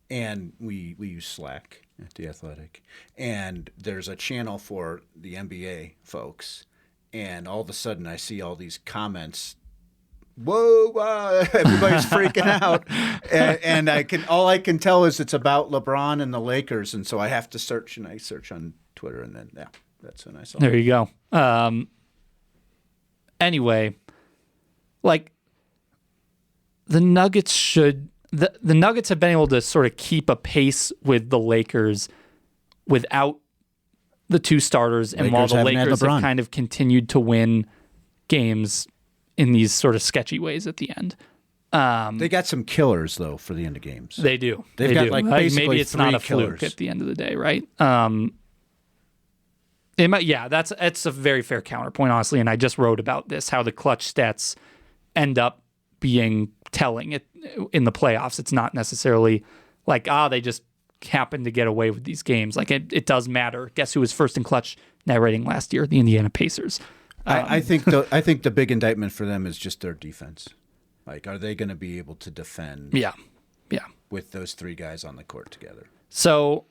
and we use Slack at The Athletic, and there's a channel for the NBA folks, and all of a sudden I see all these comments. Whoa, everybody's freaking out, and all I can tell is it's about LeBron and the Lakers, and so I have to search, and I search on Twitter, and then that's when I saw. There you go. Anyway, the Nuggets should. The Nuggets have been able to sort of keep a pace with the Lakers without the 2 starters, and while the Lakers have kind of continued to win games in these sort of sketchy ways at the end. They got some killers though for the end of games. They do. They've got basically maybe it's 3 not a killers. fluke at the end of the day, right? That's a very fair counterpoint, honestly. And I just wrote about this, how the clutch stats end up being telling in the playoffs. It's not necessarily they just happened to get away with these games. It does matter. Guess who was first in clutch net rating last year? The Indiana Pacers. I think the big indictment for them is just their defense. Are they going to be able to defend? Yeah. With those 3 guys on the court together. So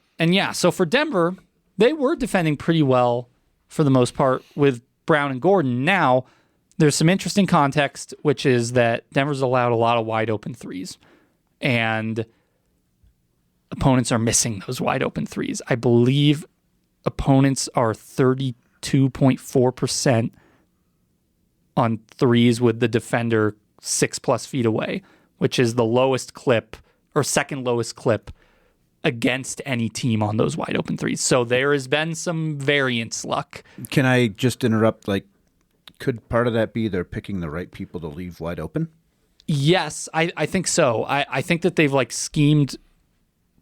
for Denver, they were defending pretty well for the most part with Brown and Gordon. Now, there's some interesting context, which is that Denver's allowed a lot of wide open threes, and opponents are missing those wide open threes. I believe opponents are 32.4% on threes with the defender 6+ feet away, which is the lowest clip or second lowest clip against any team on those wide open threes. So there has been some variance luck. Can I just interrupt? Could part of that be they're picking the right people to leave wide open? Yes, I think so. I think that they've schemed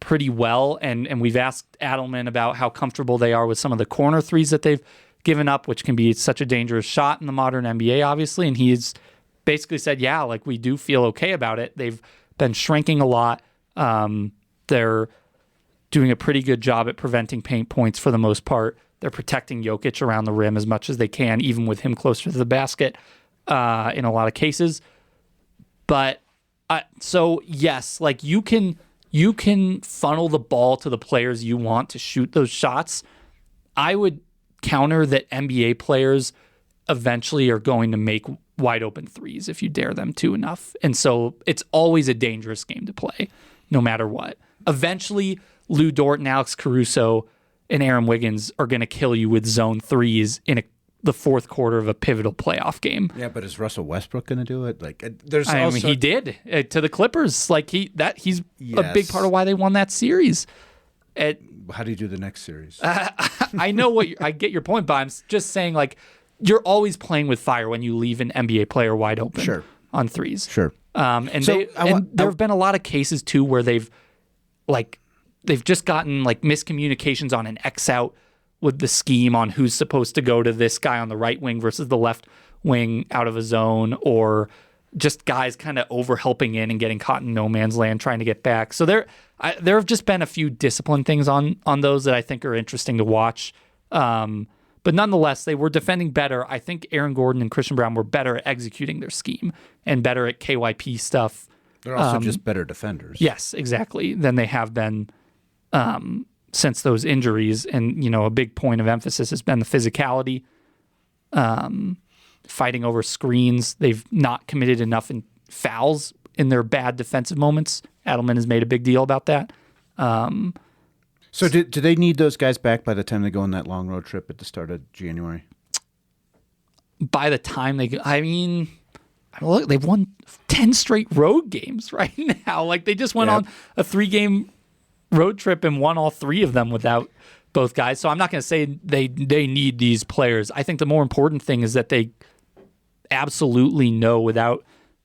pretty well. And we've asked Adelman about how comfortable they are with some of the corner threes that they've given up, which can be such a dangerous shot in the modern NBA, obviously. And he's basically said, yeah, like we do feel okay about it. They've been shrinking a lot. They're doing a pretty good job at preventing paint points for the most part. They're protecting Jokic around the rim as much as they can, even with him closer to the basket in a lot of cases. But so yes, like you can funnel the ball to the players you want to shoot those shots. I would counter that NBA players eventually are going to make wide open threes if you dare them to enough. And so it's always a dangerous game to play, no matter what. Eventually, Lou Dort and Alex Caruso and Aaron Wiggins are going to kill you with zone threes in the fourth quarter of a pivotal playoff game. Yeah, but is Russell Westbrook going to do it? Like, there's I also... mean, he did to the Clippers. Like he's a big part of why they won that series. How do you do the next series? I know I get your point, but I'm just saying, like, you're always playing with fire when you leave an NBA player wide open on threes. Sure. And there have been a lot of cases too where they've just gotten like miscommunications on an X out with the scheme on who's supposed to go to this guy on the right wing versus the left wing out of a zone, or just guys kind of over helping in and getting caught in no man's land trying to get back. So there have just been a few discipline things on those that I think are interesting to watch. But nonetheless, they were defending better. I think Aaron Gordon and Christian Braun were better at executing their scheme and better at KYP stuff. They're also just better defenders. Yes, exactly, than they have been since those injuries. And, a big point of emphasis has been the physicality, fighting over screens. They've not committed enough in fouls in their bad defensive moments. Adelman has made a big deal about that. So do they need those guys back by the time they go on that long road trip at the start of January? By the time look, they've won 10 straight road games right now. Like they just went on a 3-game road trip and won all 3 of them without both guys. So I'm not going to say they need these players. I think the more important thing is that they absolutely know without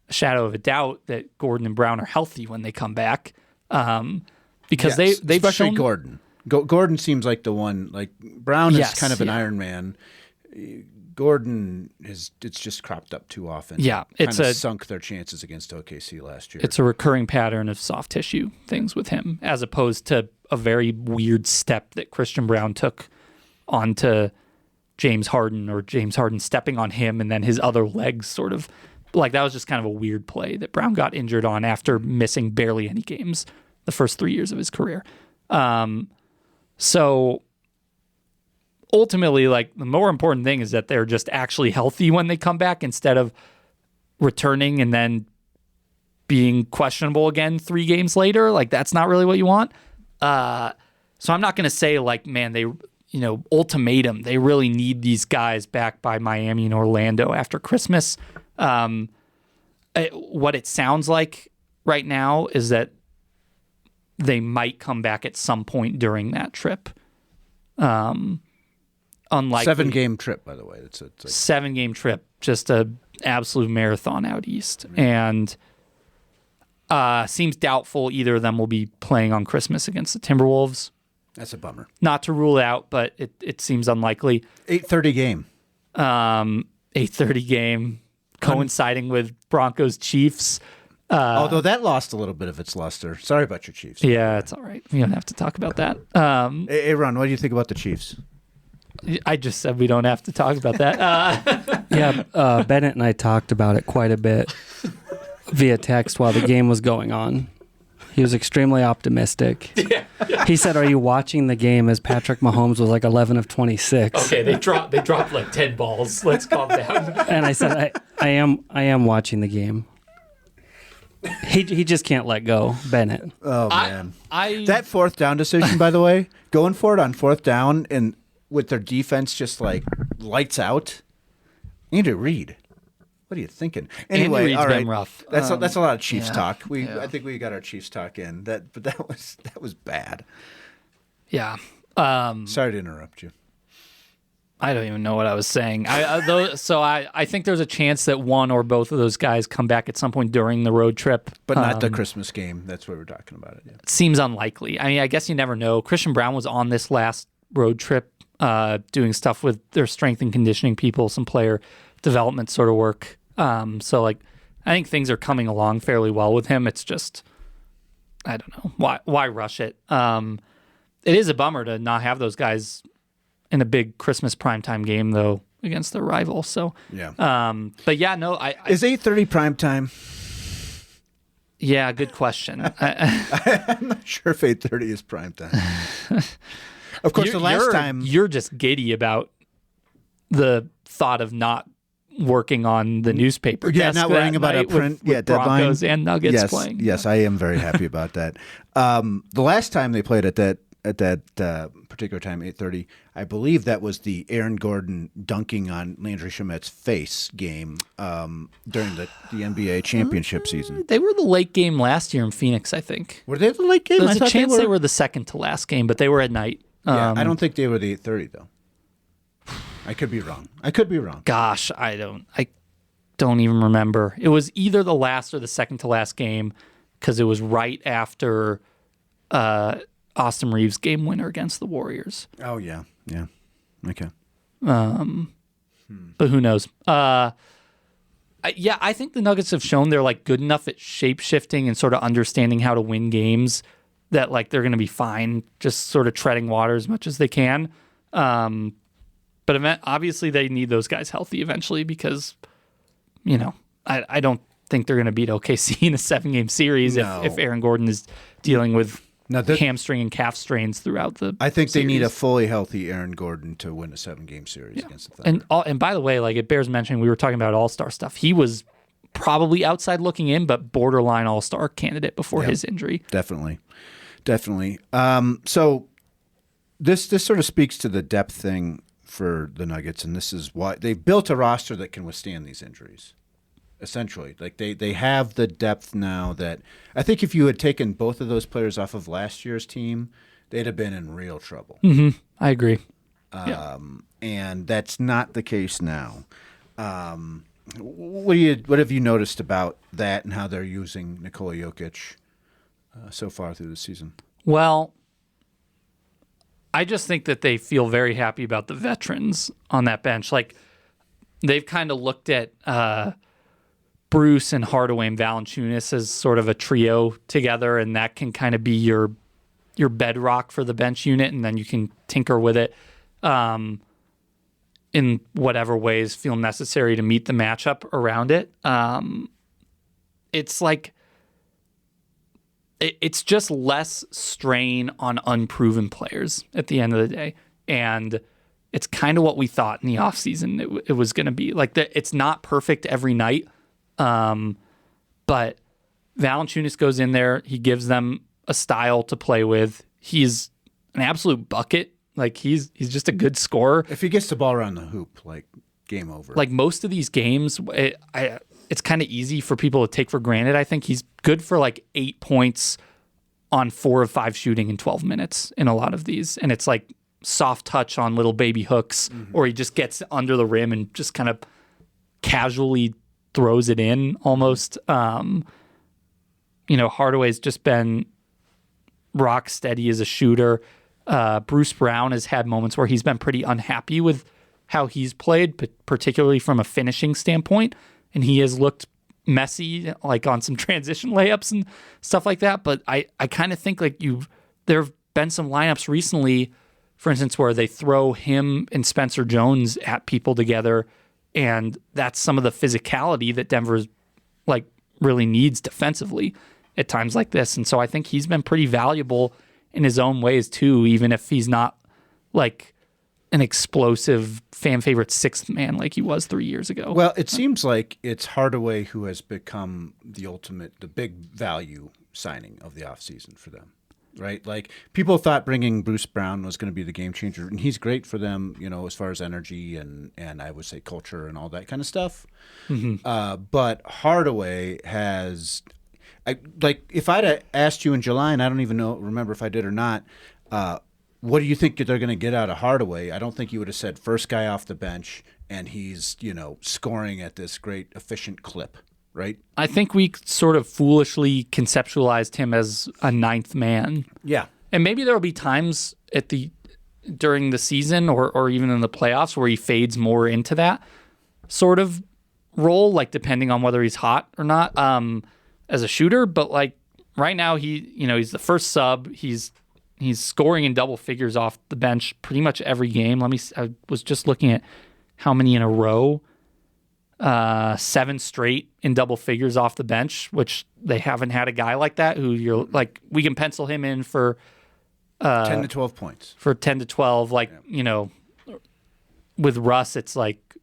a shadow of a doubt that Gordon and Brown are healthy when they come back. Because they've especially shown... Gordon. Gordon seems like the one. Like Brown is kind of an Iron Man. Gordon it's just cropped up too often. Yeah, it's sunk their chances against OKC last year. It's a recurring pattern of soft tissue things with him, as opposed to a very weird step that Christian Braun took onto James Harden, or James Harden stepping on him and then his other legs sort of like that was just kind of a weird play that Brown got injured on after missing barely any games the first 3 years of his career. So ultimately, like the more important thing is that they're just actually healthy when they come back instead of returning and then being questionable again 3 games later. Like that's not really what you want. So I'm not going to say like, man, they, ultimatum, they really need these guys back by Miami and Orlando after Christmas. What it sounds like right now is that they might come back at some point during that trip. Unlikely. 7-game trip, by the way. It's like 7-game trip, just a absolute marathon out east. And seems doubtful either of them will be playing on Christmas against the Timberwolves. That's a bummer. Not to rule it out, but it seems unlikely. 8:30 game. 8:30 game, coinciding with Broncos Chiefs. Although that lost a little bit of its luster. Sorry about your Chiefs. Yeah, it's all right. We don't have to talk about that. Hey, Ron, what do you think about the Chiefs? I just said we don't have to talk about that. Yeah, Bennett and I talked about it quite a bit via text while the game was going on. He was extremely optimistic. Yeah. He said, "Are you watching the game?" As Patrick Mahomes was like 11 of 26. Okay, they dropped like 10 balls. Let's calm down. And I said, "I am watching the game." He just can't let go, Bennett. Oh man, that 4th down decision, by the way, going for it on 4th down and with their defense just like lights out. Andy Reid, what are you thinking? Anyway, all right, been rough. That's a lot of Chiefs talk. I think we got our Chiefs talk in. But that was bad. Yeah. Sorry to interrupt you. I don't even know what I was saying. I think there's a chance that one or both of those guys come back at some point during the road trip. But not the Christmas game. That's what we're talking about. It, yeah. It seems unlikely. I mean, I guess you never know. Christian Braun was on this last road trip doing stuff with their strength and conditioning people, some player development sort of work. So, like, I think things are coming along fairly well with him. It's just, I don't know. Why rush it? It is a bummer to not have those guys in a big Christmas primetime game, though, against their rival. So, yeah. But yeah, no, is 8:30 primetime? Yeah, good question. I'm not sure if 8:30 is primetime. Of course, the last time you're just giddy about the thought of not working on the newspaper. Yeah, not worrying about a print with deadline. Broncos and Nuggets playing. Yes, I am very happy about that. The last time they played at that particular time, 8:30, I believe that was the Aaron Gordon dunking on Landry Shamet's face game during the NBA championship season. They were the late game last year in Phoenix, I think. Were they the late game? There's a chance they were the second to last game, but they were at night. Yeah, I don't think they were the 8:30 though. I could be wrong. Gosh, I don't even remember. It was either the last or the second to last game because it was right after Austin Reeves' game winner against the Warriors. Oh yeah. Okay. But who knows? I think the Nuggets have shown they're like good enough at shape shifting and sort of understanding how to win games that like they're going to be fine, just sort of treading water as much as they can. But obviously they need those guys healthy eventually because, I don't think they're going to beat OKC in a 7-game series if Aaron Gordon is dealing with hamstring and calf strains throughout the I think series. they need a fully healthy Aaron Gordon to win a 7-game series against the Thunder. And by the way, like it bears mentioning, we were talking about All-Star stuff. He was probably outside looking in, but borderline All-Star candidate before his injury. Definitely. So this sort of speaks to the depth thing for the Nuggets, and this is why they've built a roster that can withstand these injuries. Essentially, like they have the depth now that I think if you had taken both of those players off of last year's team, they'd have been in real trouble. Mm-hmm. I agree. And that's not the case now. What have you noticed about that and how they're using Nikola Jokic so far through the season? Well, I just think that they feel very happy about the veterans on that bench. Like they've kind of looked at Bruce and Hardaway and Valanciunas as sort of a trio together, and that can kind of be your bedrock for the bench unit, and then you can tinker with it in whatever ways feel necessary to meet the matchup around it. It's like it's just less strain on unproven players at the end of the day, and it's kind of what we thought in the offseason it was going to be. Like it's not perfect every night. But Valanciunas goes in there. He gives them a style to play with. He's an absolute bucket. Like he's just a good scorer. If he gets the ball around the hoop, like game over. Like most of these games, it's kind of easy for people to take for granted. I think he's good for like 8 points on 4 of 5 shooting in 12 minutes in a lot of these. And it's like soft touch on little baby hooks, or he just gets under the rim and just kind of casually throws it in almost. Hardaway's just been rock steady as a shooter. Bruce Brown has had moments where he's been pretty unhappy with how he's played, but particularly from a finishing standpoint. And he has looked messy, like on some transition layups and stuff like that. But I kind of think like there have been some lineups recently, for instance, where they throw him and Spencer Jones at people together. And that's some of the physicality that Denver's like really needs defensively at times like this. And so I think he's been pretty valuable in his own ways too, even if he's not like an explosive fan favorite sixth man like he was 3 years ago. Well, it seems like it's Hardaway who has become the big value signing of the offseason for them. Right? Like people thought bringing Bruce Brown was going to be the game changer, and he's great for them, as far as energy and I would say culture and all that kind of stuff. Mm-hmm. But Hardaway has, if I'd have asked you in July, and I don't even remember if I did or not, what do you think they're going to get out of Hardaway? I don't think you would have said first guy off the bench, and he's, scoring at this great efficient clip, right? I think we sort of foolishly conceptualized him as a ninth man. Yeah. And maybe there will be times during the season or even in the playoffs where he fades more into that sort of role, like depending on whether he's hot or not as a shooter. But like right now, he's the first sub. He's scoring in double figures off the bench pretty much every game. I was just looking at how many in a row. 7 straight in double figures off the bench, which they haven't had a guy like that who you're like, we can pencil him in for 10 to 12 points. For 10 to 12, with Russ, it's like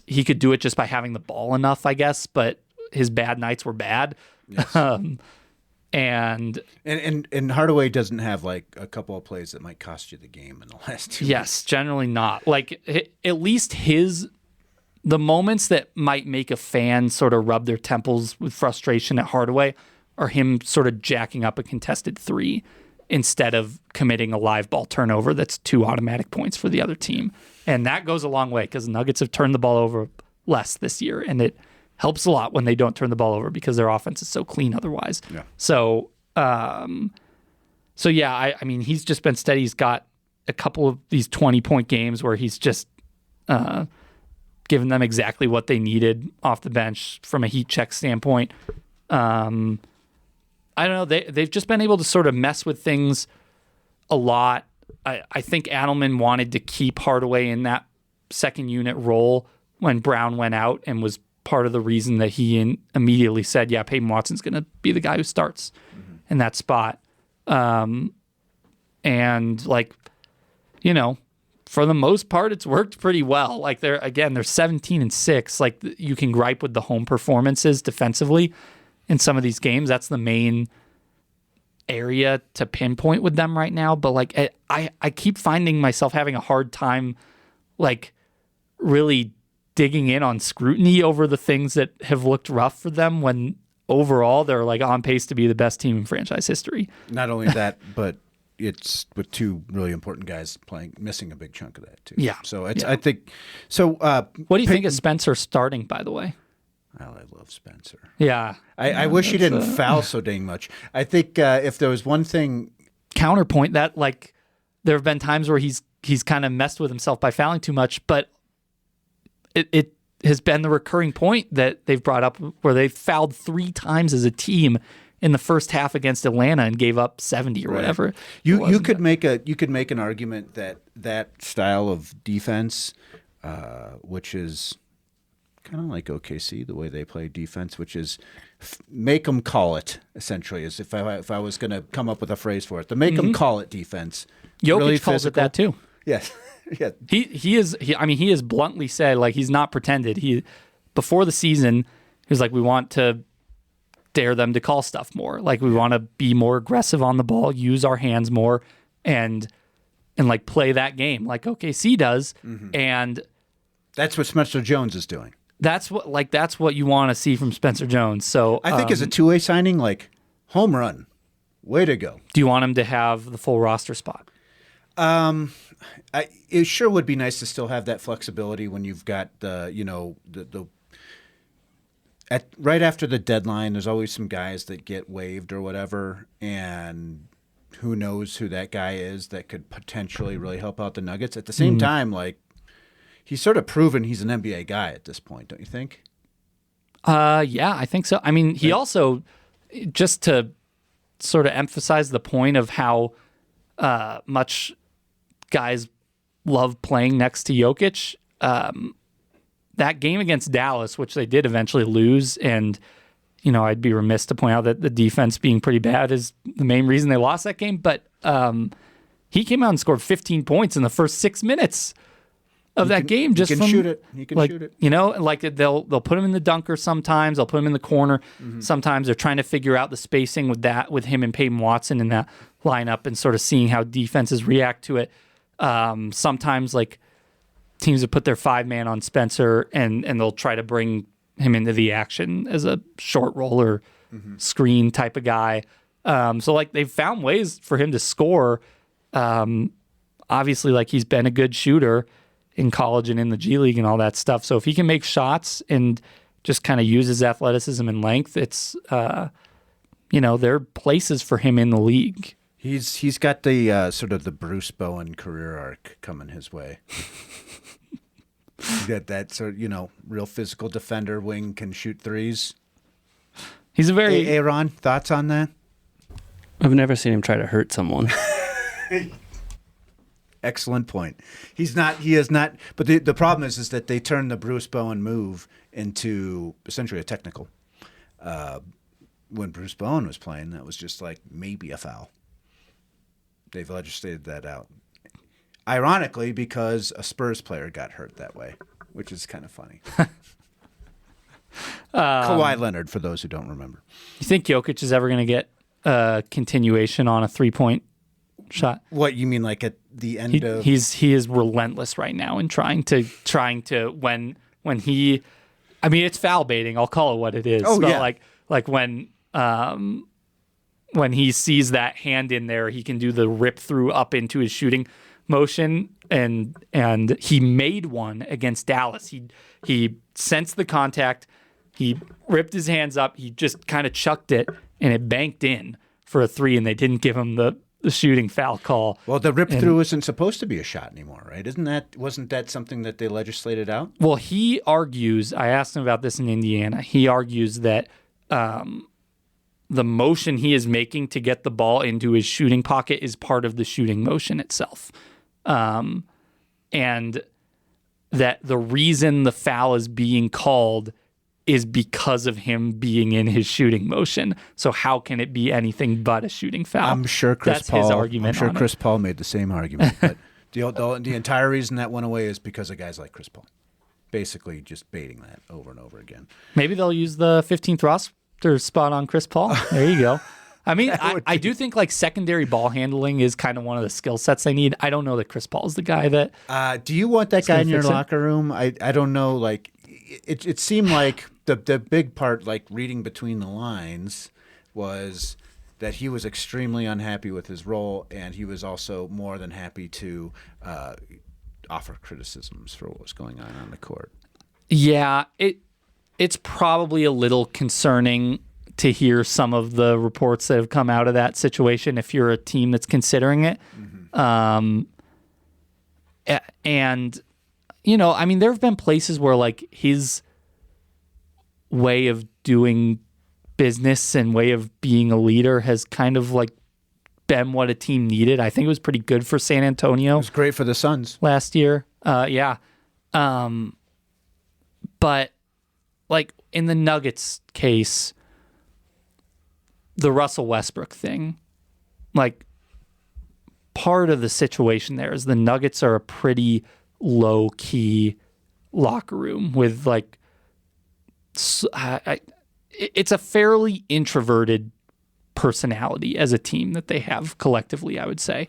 he could do it just by having the ball enough, I guess, but his bad nights were bad. Yes. And Hardaway doesn't have like a couple of plays that might cost you the game in the last 2 yes, generally not. Like at least the moments that might make a fan sort of rub their temples with frustration at Hardaway are him sort of jacking up a contested 3 instead of committing a live ball turnover that's 2 automatic points for the other team. And that goes a long way because the Nuggets have turned the ball over less this year, and it helps a lot when they don't turn the ball over because their offense is so clean otherwise. Yeah. So yeah, I mean, he's just been steady. He's got a couple of these 20-point games where he's just given them exactly what they needed off the bench from a heat check standpoint. I don't know. They've just been able to sort of mess with things a lot. I think Adelman wanted to keep Hardaway in that second unit role when Brown went out, and was part of the reason that he immediately said, yeah, Peyton Watson's going to be the guy who starts in that spot. And like, for the most part, it's worked pretty well. Like they're 17-6. Like you can gripe with the home performances defensively in some of these games. That's the main area to pinpoint with them right now. But like I keep finding myself having a hard time, like really digging in on scrutiny over the things that have looked rough for them when overall they're like on pace to be the best team in franchise history. Not only that, but it's with 2 really important guys missing a big chunk of that too. Yeah. So I think so. What do you think of Spencer starting, by the way? Well, I love Spencer. Yeah. I wish he didn't foul so dang much. I think if there was one thing, counterpoint that, like, there have been times where he's kind of messed with himself by fouling too much, but it has been the recurring point that they've brought up where they fouled 3 times as a team in the first half against Atlanta and gave up 70 or whatever. You could make an argument that style of defense, which is kind of like OKC, the way they play defense, which is make them call it, essentially, as if I was going to come up with a phrase for it. The make them call it defense. Jokic really calls it that too. Yes. Yeah. He has bluntly said, like, he's not pretended. Before the season, he was like, we want to dare them to call stuff more. Like, we want to be more aggressive on the ball, use our hands more, and like play that game like OKC does. Mm-hmm. And that's what Spencer Jones is doing. That's what you want to see from Spencer Jones. So I think as a 2-way signing, like, home run, way to go. Do you want him to have the full roster spot? It sure would be nice to still have that flexibility when you've got right after the deadline. There's always some guys that get waived or whatever, and who knows who that guy is that could potentially really help out the Nuggets. At the same time, like, he's sort of proven he's an NBA guy at this point, don't you think? Yeah, I think so. I mean, he also, just to sort of emphasize the point of how much guys love playing next to Jokic, that game against Dallas, which they did eventually lose, and I'd be remiss to point out that the defense being pretty bad is the main reason they lost that game. But he came out and scored 15 points in the first 6 minutes of that game. Just from shoot it. He can shoot it. Like they'll put him in the dunker sometimes. They'll put him in the corner. Mm-hmm. Sometimes they're trying to figure out the spacing with him and Peyton Watson in that lineup and sort of seeing how defenses react to it. Sometimes, like, teams have put their 5-man on Spencer and they'll try to bring him into the action as a short roller screen type of guy. So like they've found ways for him to score obviously, like, he's been a good shooter in college and in the G League and all that stuff. So if he can make shots and just kind of use his athleticism and length, it's, there are places for him in the league. He's got the sort of the Bruce Bowen career arc coming his way. He's got that sort of, real physical defender, wing, can shoot threes. He's a very... Aaron, thoughts on that? I've never seen him try to hurt someone. Excellent point. He is not, but the problem is that they turned the Bruce Bowen move into essentially a technical. When Bruce Bowen was playing, that was just like maybe a foul. They've legislated that out. Ironically, because a Spurs player got hurt that way, which is kind of funny. Kawhi Leonard, for those who don't remember. You think Jokic is ever going to get a continuation on a 3-point shot? What, you mean like at the end of... He is relentless right now in trying to when he... I mean, it's foul baiting. I'll call it what it is. Oh, but yeah. Like when he sees that hand in there, he can do the rip through up into his shooting motion, and he made one against Dallas. He sensed the contact, he ripped his hands up, he just kind of chucked it, and it banked in for a 3, and they didn't give him the shooting foul call. Well, the rip through isn't supposed to be a shot anymore, right? Wasn't that something that they legislated out? Well, he argues, I asked him about this in Indiana, he argues that the motion he is making to get the ball into his shooting pocket is part of the shooting motion itself. And that the reason the foul is being called is because of him being in his shooting motion. So how can it be anything but a shooting foul? I'm sure Chris Paul made the same argument. But the entire reason that went away is because of guys like Chris Paul. Basically just baiting that over and over again. Maybe they'll use the 15th roster spot on Chris Paul. There you go. I mean, I do think like secondary ball handling is kind of one of the skill sets they need. I don't know that Chris Paul is the guy that... do you want that guy in your locker room? I don't know. Like, it seemed like the big part, like reading between the lines, was that he was extremely unhappy with his role, and he was also more than happy to offer criticisms for what was going on the court. Yeah, it's probably a little concerning to hear some of the reports that have come out of that situation if you're a team that's considering it. Mm-hmm. And, I mean, there have been places where, like, his way of doing business and way of being a leader has kind of, like, been what a team needed. I think it was pretty good for San Antonio. It was great for the Suns last year. Yeah. But, like, in the Nuggets case, the Russell Westbrook thing, like, part of the situation there is the Nuggets are a pretty low-key locker room with, like, it's a fairly introverted personality as a team that they have collectively, I would say.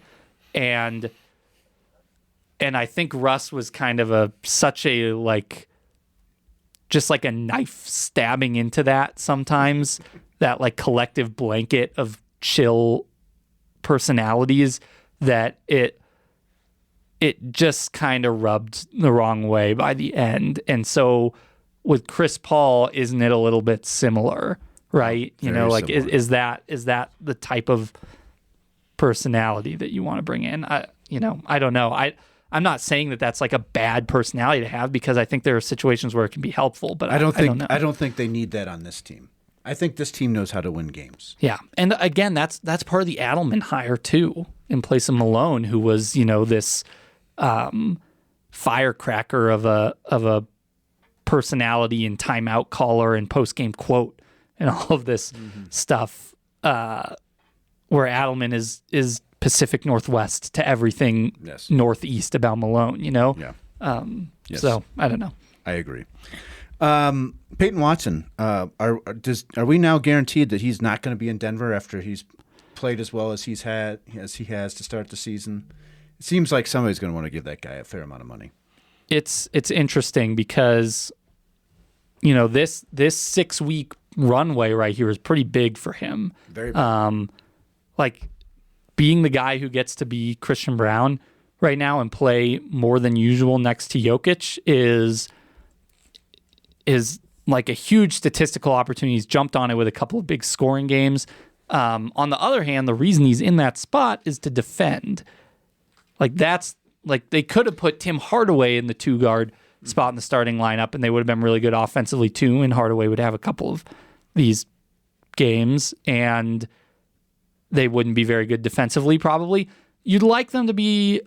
And I think Russ was kind of such a, like, just like a knife stabbing into that sometimes, that like collective blanket of chill personalities, that it just kind of rubbed the wrong way by the end. And so with Chris Paul, isn't it a little bit similar, right? Like is that the type of personality that you want to bring in? I don't know. I'm not saying that that's like a bad personality to have, because I think there are situations where it can be helpful, but I don't think they need that on this team. I think this team knows how to win games. Yeah. And again, that's part of the Adelman hire too, in place of Malone, who was, this firecracker of a personality and timeout caller and post-game quote and all of this stuff, where Adelman is Pacific Northwest to everything Northeast about Malone, Yeah. So I don't know. I agree. Peyton Watson, are we now guaranteed that he's not going to be in Denver after he's played as well as he has to start the season? It seems like somebody's going to want to give that guy a fair amount of money. It's interesting because this 6-week runway right here is pretty big for him. Very big. being the guy who gets to be Christian Brown right now and play more than usual next to Jokic is like a huge statistical opportunity. He's jumped on it with a couple of big scoring games. On the other hand, the reason he's in that spot is to defend. Like they could have put Tim Hardaway in the 2-guard spot in the starting lineup, and they would have been really good offensively too. And Hardaway would have a couple of these games, and they wouldn't be very good defensively. Probably, you'd like them to be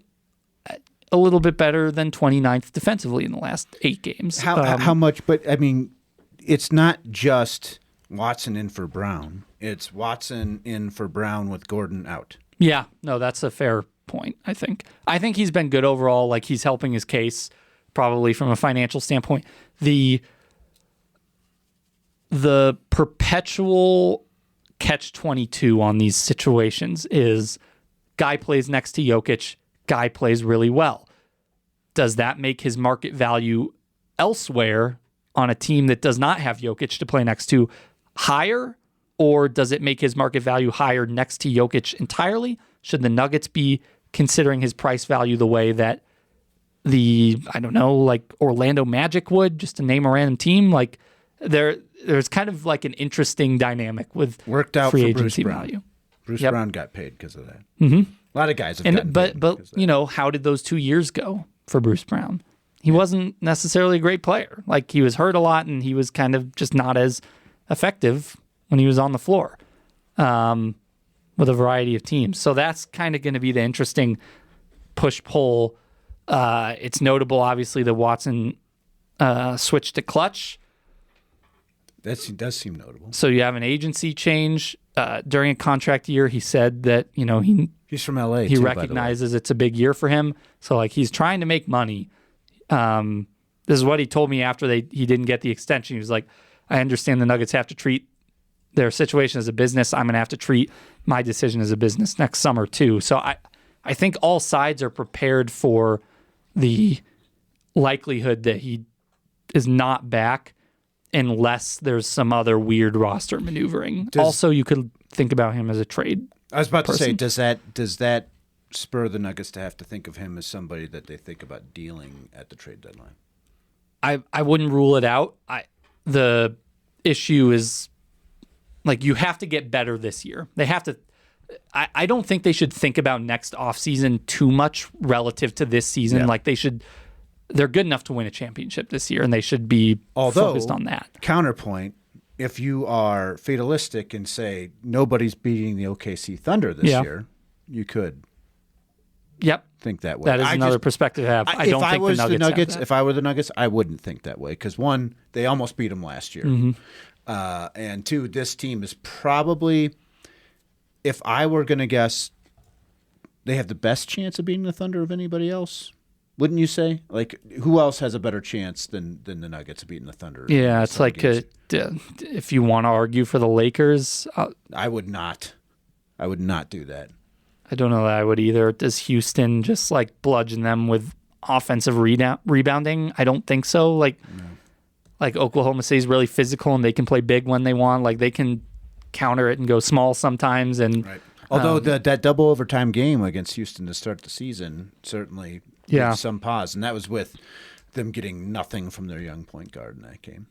a little bit better than 29th defensively in the last 8 games. How much? But I mean, it's not just Watson in for Brown. It's Watson in for Brown with Gordon out. Yeah, no, that's a fair point. I think he's been good overall. Like, he's helping his case probably from a financial standpoint. The perpetual catch-22 on these situations is guy plays next to Jokic, guy plays really well. Does that make his market value elsewhere on a team that does not have Jokic to play next to higher, or does it make his market value higher next to Jokic entirely? Should the Nuggets be considering his price value the way that like Orlando Magic would, just to name a random team? Like, there's kind of like an interesting dynamic with worked out free for agency Bruce Brown. value. Bruce Yep. Brown got paid because of that. Mm-hmm. A lot of guys have gotten paid. But you know, how did those 2 years go for Bruce Brown? He wasn't necessarily a great player. Like, he was hurt a lot, and he was kind of just not as effective when he was on the floor with a variety of teams. So that's kind of going to be the interesting push-pull. It's notable, obviously, that Watson switched to clutch. That does seem notable. So you have an agency change. During a contract year, he said that, he's from LA. He recognizes it's a big year for him. So, like, he's trying to make money. This is what he told me after he didn't get the extension. He was like, I understand the Nuggets have to treat their situation as a business. I'm going to have to treat my decision as a business next summer too. So I think all sides are prepared for the likelihood that he is not back unless there's some other weird roster maneuvering. Also, you could think about him as a trade. I was about person. to say, does that spur the Nuggets to have to think of him as somebody that they think about dealing at the trade deadline? I wouldn't rule it out. The issue is, like, you have to get better this year. They have to. I don't think they should think about next offseason too much relative to this season. Yeah. Like, they're good enough to win a championship this year, and they should be focused on that. Counterpoint, if you are fatalistic and say nobody's beating the OKC Thunder this year, you could think that way. That is another perspective to have. I don't think the Nuggets have that. If I were the Nuggets, I wouldn't think that way because, one, they almost beat them last year. Mm-hmm. And two, this team is probably, if I were going to guess, they have the best chance of beating the Thunder of anybody else. Wouldn't you say? Like, who else has a better chance than the Nuggets of beating the Thunder? Yeah, it's like if you want to argue for the Lakers. I would not. I would not do that. I don't know that I would either. Does Houston just like bludgeon them with offensive rebounding? I don't think so. Like Oklahoma City is really physical and they can play big when they want. Like, they can counter it and go small sometimes. And right. Although that double overtime game against Houston to start the season certainly gave some pause, and that was with them getting nothing from their young point guard in that game.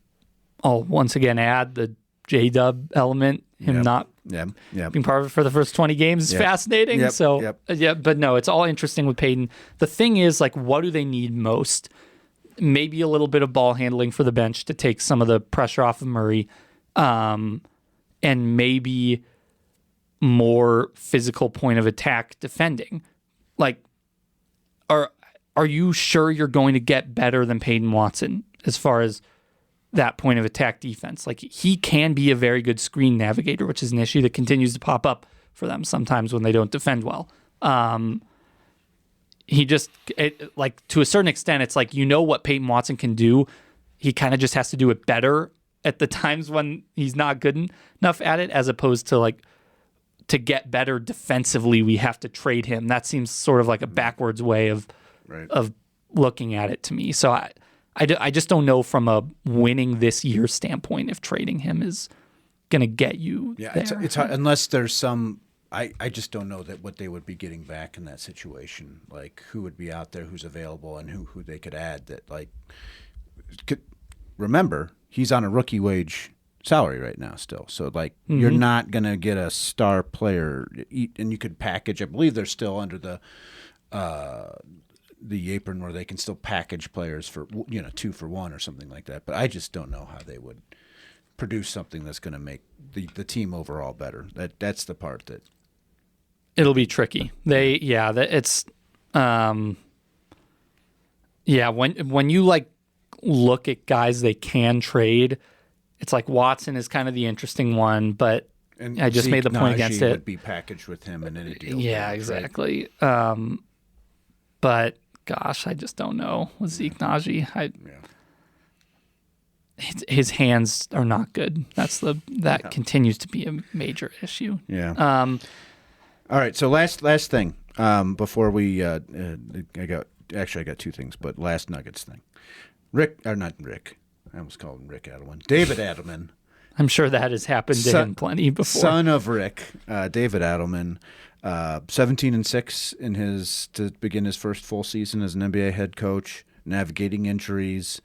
I'll once again add the J-Dub element. Him not being part of it for the first 20 games is fascinating. But no, it's all interesting with Payton. The thing is, like, what do they need most? Maybe a little bit of ball handling for the bench to take some of the pressure off of Murray, and maybe more physical point of attack defending. Like, are you sure you're going to get better than Peyton Watson as far as that point of attack defense? Like, he can be a very good screen navigator, which is an issue that continues to pop up for them sometimes when they don't defend well. He just, like, to a certain extent, it's like, what Peyton Watson can do. He kind of just has to do it better at the times when he's not good enough at it, as opposed to, like, to get better defensively, we have to trade him. That seems sort of like a backwards way of looking at it to me. So I just don't know from a winning this year standpoint if trading him is going to get you there. It's hard, unless there's some I just don't know that what they would be getting back in that situation. Like, who would be out there, who's available, and who they could add that, like, remember, he's on a rookie wage salary right now still. So, like, you're not going to get a star player, and you could package. I believe they're still under the apron where they can still package players for 2 for 1 or something like that. But I just don't know how they would produce something that's going to make the team overall better. That's the part that it'll be tricky. When you like look at guys they can trade, it's like Watson is kind of the interesting one, but and I just made the point against it. Would be packaged with him in any deal. Yeah, exactly. Right? But gosh, I just don't know with Zeke Najee. His hands are not good. That continues to be a major issue. Yeah. All right. So last thing before we I got 2 things, but last Nuggets thing. Not Rick. I almost called him Rick Adelman. David Adelman. I'm sure that has happened to him plenty before. Son of Rick, David Adelman, 17-6 to begin his first full season as an NBA head coach, navigating injuries.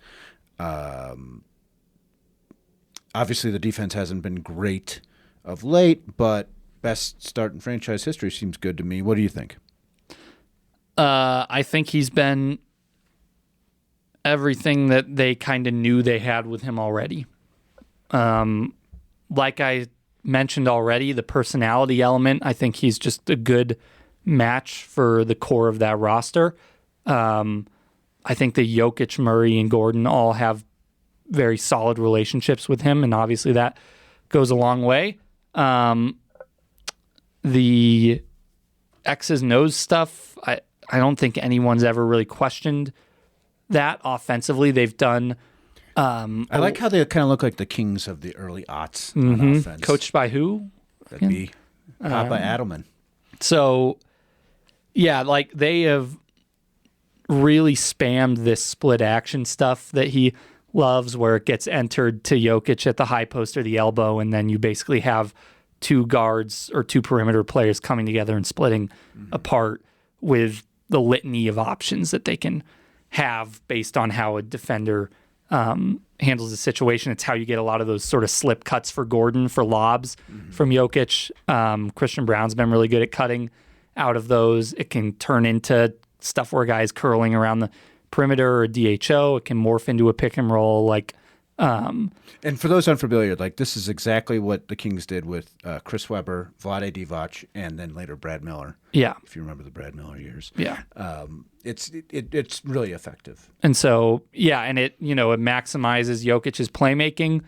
Obviously, the defense hasn't been great of late, but best start in franchise history seems good to me. What do you think? I think he's been everything that they kind of knew they had with him already. Like I mentioned already, the personality element, I think he's just a good match for the core of that roster. I think the Jokic, Murray, and Gordon all have very solid relationships with him, and obviously that goes a long way. The X's and O's stuff, I don't think anyone's ever really questioned that. Offensively, they've done... I like how they kind of look like the Kings of the early aughts on offense. Coached by who? That'd be Papa Adelman. So, yeah, like they have really spammed this split action stuff that he loves, where it gets entered to Jokic at the high post or the elbow, and then you basically have 2 guards or 2 perimeter players coming together and splitting apart with the litany of options that they can have based on how a defender handles the situation. It's how you get a lot of those sort of slip cuts for Gordon for lobs from Jokic. Christian Brown's been really good at cutting out of those. It can turn into stuff where guys curling around the perimeter or DHO. It can morph into a pick and roll. And for those unfamiliar, like this is exactly what the Kings did with Chris Webber, Vlade Divac, and then later Brad Miller. Yeah, if you remember the Brad Miller years. Yeah, it's really effective. And so and it maximizes Jokic's playmaking.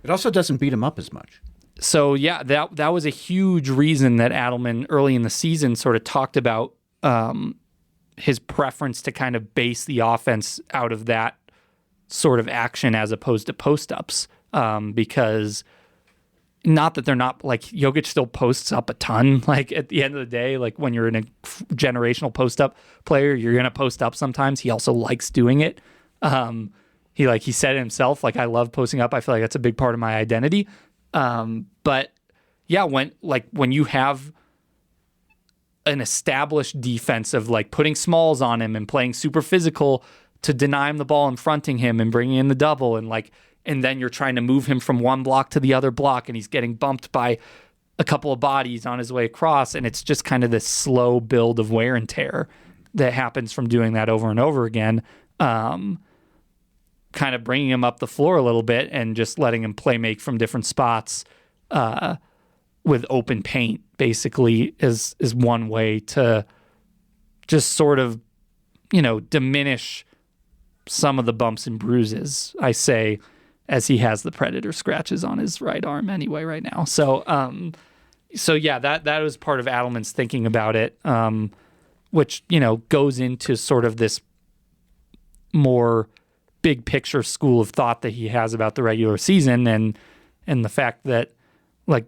It also doesn't beat him up as much. So that was a huge reason that Adelman early in the season sort of talked about his preference to kind of base the offense out of that sort of action as opposed to post-ups, because not that they're not, like, Jokic still posts up a ton. Like, at the end of the day, like, when you're in a generational post-up player, you're going to post up sometimes. He also likes doing it. He said it himself, like, I love posting up. I feel like that's a big part of my identity. But, yeah, when you have an established defense of, like, putting smalls on him and playing super physical to deny him the ball and fronting him and bringing in the double, and then you're trying to move him from one block to the other block, and he's getting bumped by a couple of bodies on his way across, and it's just kind of this slow build of wear and tear that happens from doing that over and over again, kind of bringing him up the floor a little bit and just letting him play make from different spots with open paint, basically, is one way to just sort of, diminish some of the bumps and bruises, I say, as he has the predator scratches on his right arm anyway right now. So that was part of Adelman's thinking about it, which, goes into sort of this more big picture school of thought that he has about the regular season and the fact that, like,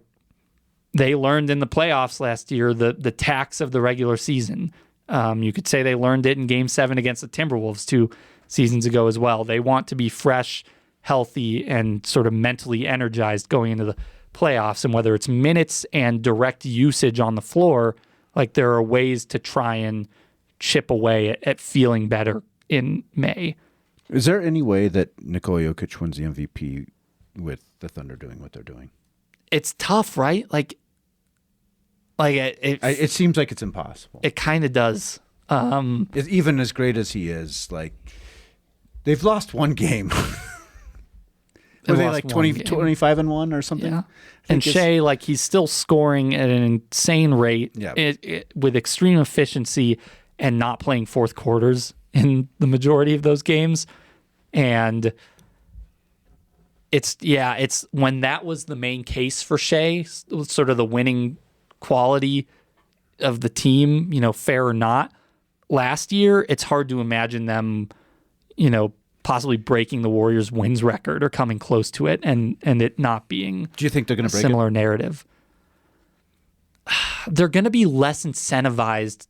they learned in the playoffs last year the tax of the regular season. You could say they learned it in Game 7 against the Timberwolves 2 seasons ago as well. They want to be fresh healthy and sort of mentally energized going into the playoffs. And whether it's minutes and direct usage on the floor, like there are ways to try and chip away at feeling better in May. Is there any way that Nikola Jokic wins the MVP with the Thunder doing what they're doing? It's tough, right? It seems like it's impossible. It kind of does. Even as great as he is, like they've lost one game. Were they like 25-1 or something? Yeah. And Shea, like he's still scoring at an insane rate with extreme efficiency and not playing fourth quarters in the majority of those games. And it's when that was the main case for Shea, sort of the winning quality of the team, fair or not. Last year, it's hard to imagine them, possibly breaking the Warriors' wins record or coming close to it, and it not being. Do you think they're going to break similar narrative? They're going to be less incentivized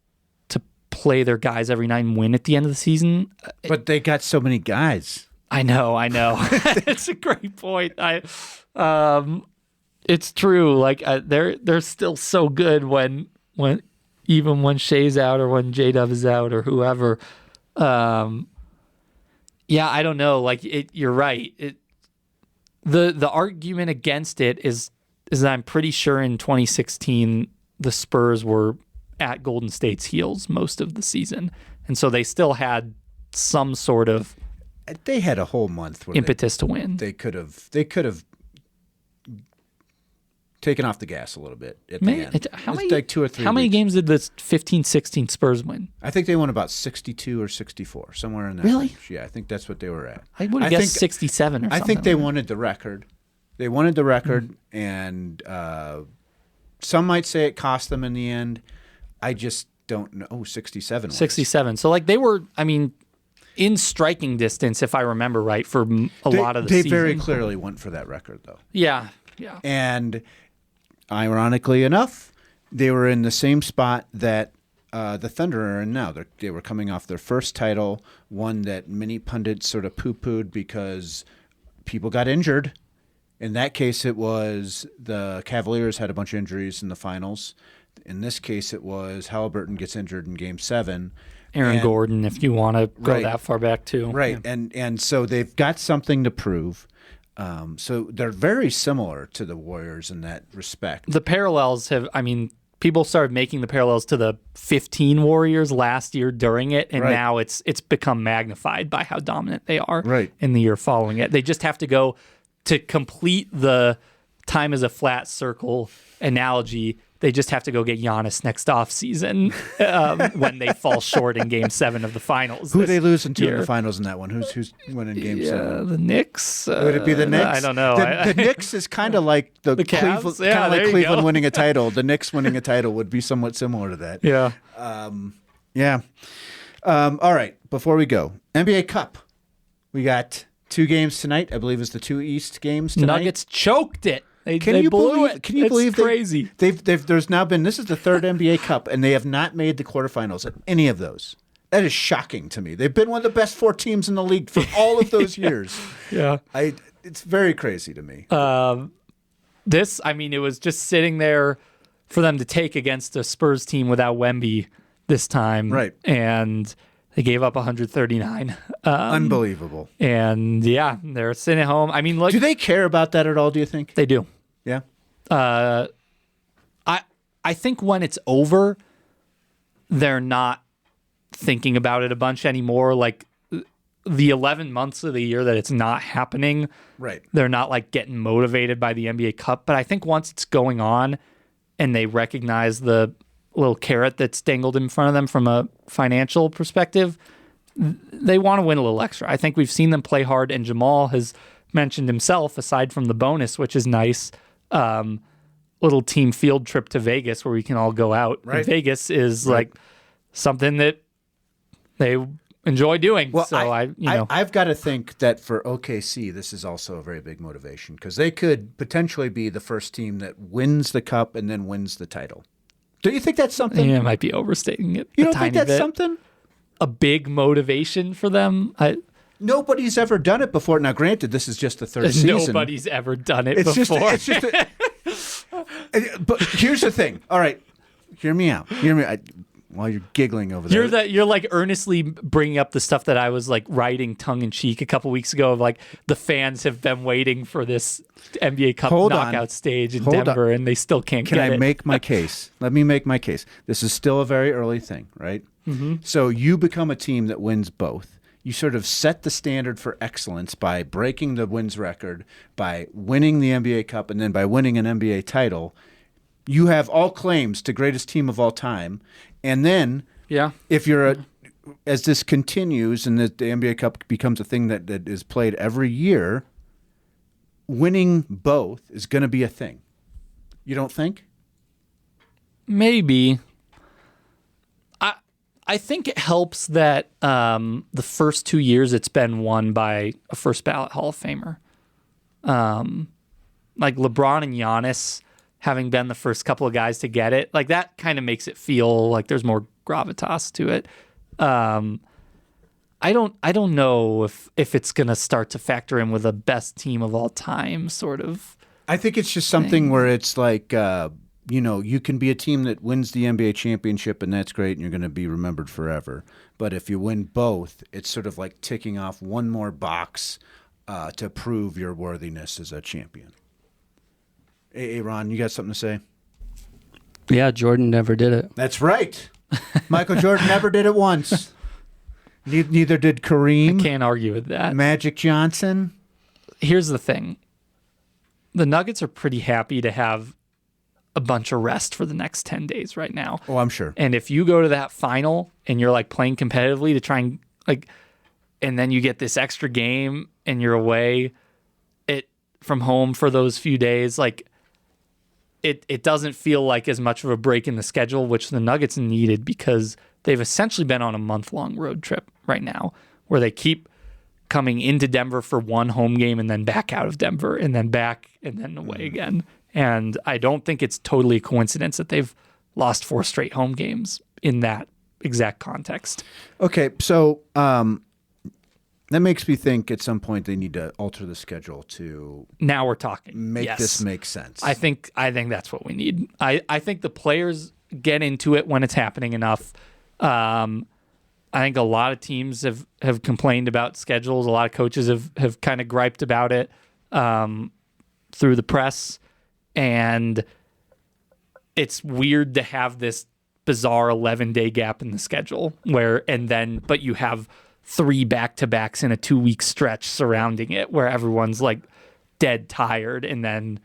to play their guys every night and win at the end of the season. But they got so many guys. I know. It's a great point. It's true. Like they're still so good when Shea's out or when J-Dub is out or whoever. Yeah, I don't know. Like you're right. The argument against it is that I'm pretty sure in 2016 the Spurs were at Golden State's heels most of the season, and so they still had some sort of. They had a whole month where impetus to win. They could have taken off the gas a little bit at the end. Like 2 or 3 How many games did the 15-16 Spurs win? I think they won about 62 or 64, somewhere in that range. Yeah, I think that's what they were at. I would have guessed 67 or something. I think they wanted the record. They wanted the record, and some might say it cost them in the end. I just don't know. Oh, 67. 67. So, like, they were, in striking distance, if I remember right, for a lot of the season. They very clearly went for that record, though. Yeah. And ironically enough, they were in the same spot that the Thunder are in now. They were coming off their first title, one that many pundits sort of poo-pooed because people got injured. In that case, it was the Cavaliers had a bunch of injuries in the finals. In this case, it was Halliburton gets injured in Game 7. Aaron Gordon, if you want to go that far back, too. Right, yeah. And so they've got something to prove. So they're very similar to the Warriors in that respect. The parallels have, people started making the parallels to the 15 Warriors last year during it, and now it's become magnified by how dominant they are in the year following it. They just have to go to complete the time as a flat circle analogy. They just have to go get Giannis next offseason when they fall short in Game 7 of the finals. Who are they losing to in the finals in that one? Who's winning Game 7? The Knicks. Would it be the Knicks? I don't know. The Knicks is kind of like the Cavs? Cleveland winning a title. The Knicks winning a title would be somewhat similar to that. Yeah. All right. Before we go, NBA Cup. We got 2 games tonight. I believe it's the 2 East games tonight. Nuggets choked it. They blew it. Can you believe crazy? There's now been, this is the 3rd NBA Cup, and they have not made the quarterfinals at any of those. That is shocking to me. They've been one of the best 4 teams in the league for all of those years. Yeah. It's very crazy to me. It was just sitting there for them to take against a Spurs team without Wemby this time. Right. And they gave up 139. Unbelievable. And they're sitting at home. Look. Do they care about that at all, do you think? They do. Yeah. I think when it's over, they're not thinking about it a bunch anymore. Like the 11 months of the year that it's not happening, they're not like getting motivated by the NBA Cup. But I think once it's going on and they recognize the little carrot that's dangled in front of them from a financial perspective, they want to win a little extra. I think we've seen them play hard, and Jamal has mentioned himself, aside from the bonus, which is nice, little team field trip to Vegas where we can all go out. Right. Vegas is like something that they enjoy doing. Well, so I've got to think that for OKC, this is also a very big motivation because they could potentially be the first team that wins the cup and then wins the title. Do you think that's something? Yeah, I might be overstating it. You don't think that's something? A big motivation for them? Nobody's ever done it before. Now, granted, this is just the third season. Nobody's ever done it It's before. But here's the thing. All right, hear me out. While you're giggling over there. You're like earnestly bringing up the stuff that I was like writing tongue in cheek a couple weeks ago of like the fans have been waiting for this NBA Cup knockout stage in Denver and they still can't get it. Can I make my case? Let me make my case. This is still a very early thing, right? Mm-hmm. So you become a team that wins both. You sort of set the standard for excellence by breaking the wins record, by winning the NBA Cup, and then by winning an NBA title. You have all claims to greatest team of all time. And then, if you're as this continues and the NBA Cup becomes a thing that is played every year, winning both is going to be a thing. You don't think? Maybe. I think it helps that the first 2 years it's been won by a first ballot Hall of Famer. Like LeBron and Giannis having been the first couple of guys to get it, like that kind of makes it feel like there's more gravitas to it. I don't know if it's gonna start to factor in with a best team of all time sort of. I think it's just something where it's like you can be a team that wins the NBA championship and that's great and you're going to be remembered forever. But if you win both, it's sort of like ticking off one more box to prove your worthiness as a champion. Hey, Ron, you got something to say? Yeah, Jordan never did it. That's right. Michael Jordan never did it once. Neither did Kareem. I can't argue with that. Magic Johnson. Here's the thing. The Nuggets are pretty happy to have a bunch of rest for the next 10 days right now. Oh, I'm sure. And if you go to that final and you're like playing competitively to try and like, and then you get this extra game and you're away from home for those few days, like it doesn't feel like as much of a break in the schedule, which the Nuggets needed because they've essentially been on a month-long road trip right now where they keep coming into Denver for one home game and then back out of Denver and then back and then away again. And I don't think it's totally a coincidence that they've lost 4 straight home games in that exact context. Okay, so that makes me think at some point they need to alter the schedule to now we're talking. Make this make sense. I think that's what we need. I think the players get into it when it's happening enough. I think a lot of teams have complained about schedules. A lot of coaches have kind of griped about it through the press. And it's weird to have this bizarre 11-day gap in the schedule but you have 3 back-to-backs in a 2-week stretch surrounding it where everyone's like dead tired and then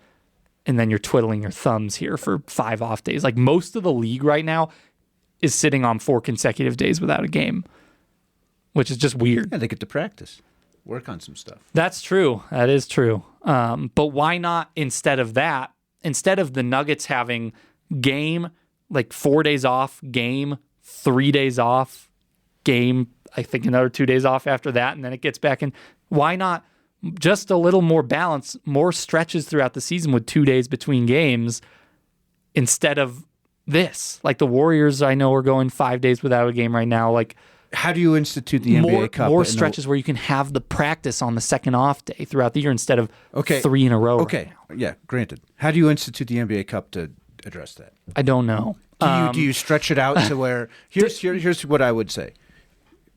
you're twiddling your thumbs here for 5 off days. Like most of the league right now is sitting on 4 consecutive days without a game, which is just weird. Yeah, they get to practice, work on some stuff. That's true. That is true. But why not instead of the Nuggets having game, like 4 days off, game, 3 days off, game, I think another 2 days off after that, and then it gets back in. Why not just a little more balance, more stretches throughout the season with 2 days between games instead of this? Like the Warriors, I know, are going 5 days without a game right now. Like, how do you institute the NBA Cup? More stretches where you can have the practice on the second off day throughout the year instead of 3 in a row. Okay, yeah, granted. How do you institute the NBA Cup to address that? I don't know. Do you stretch it out to where here's what I would say.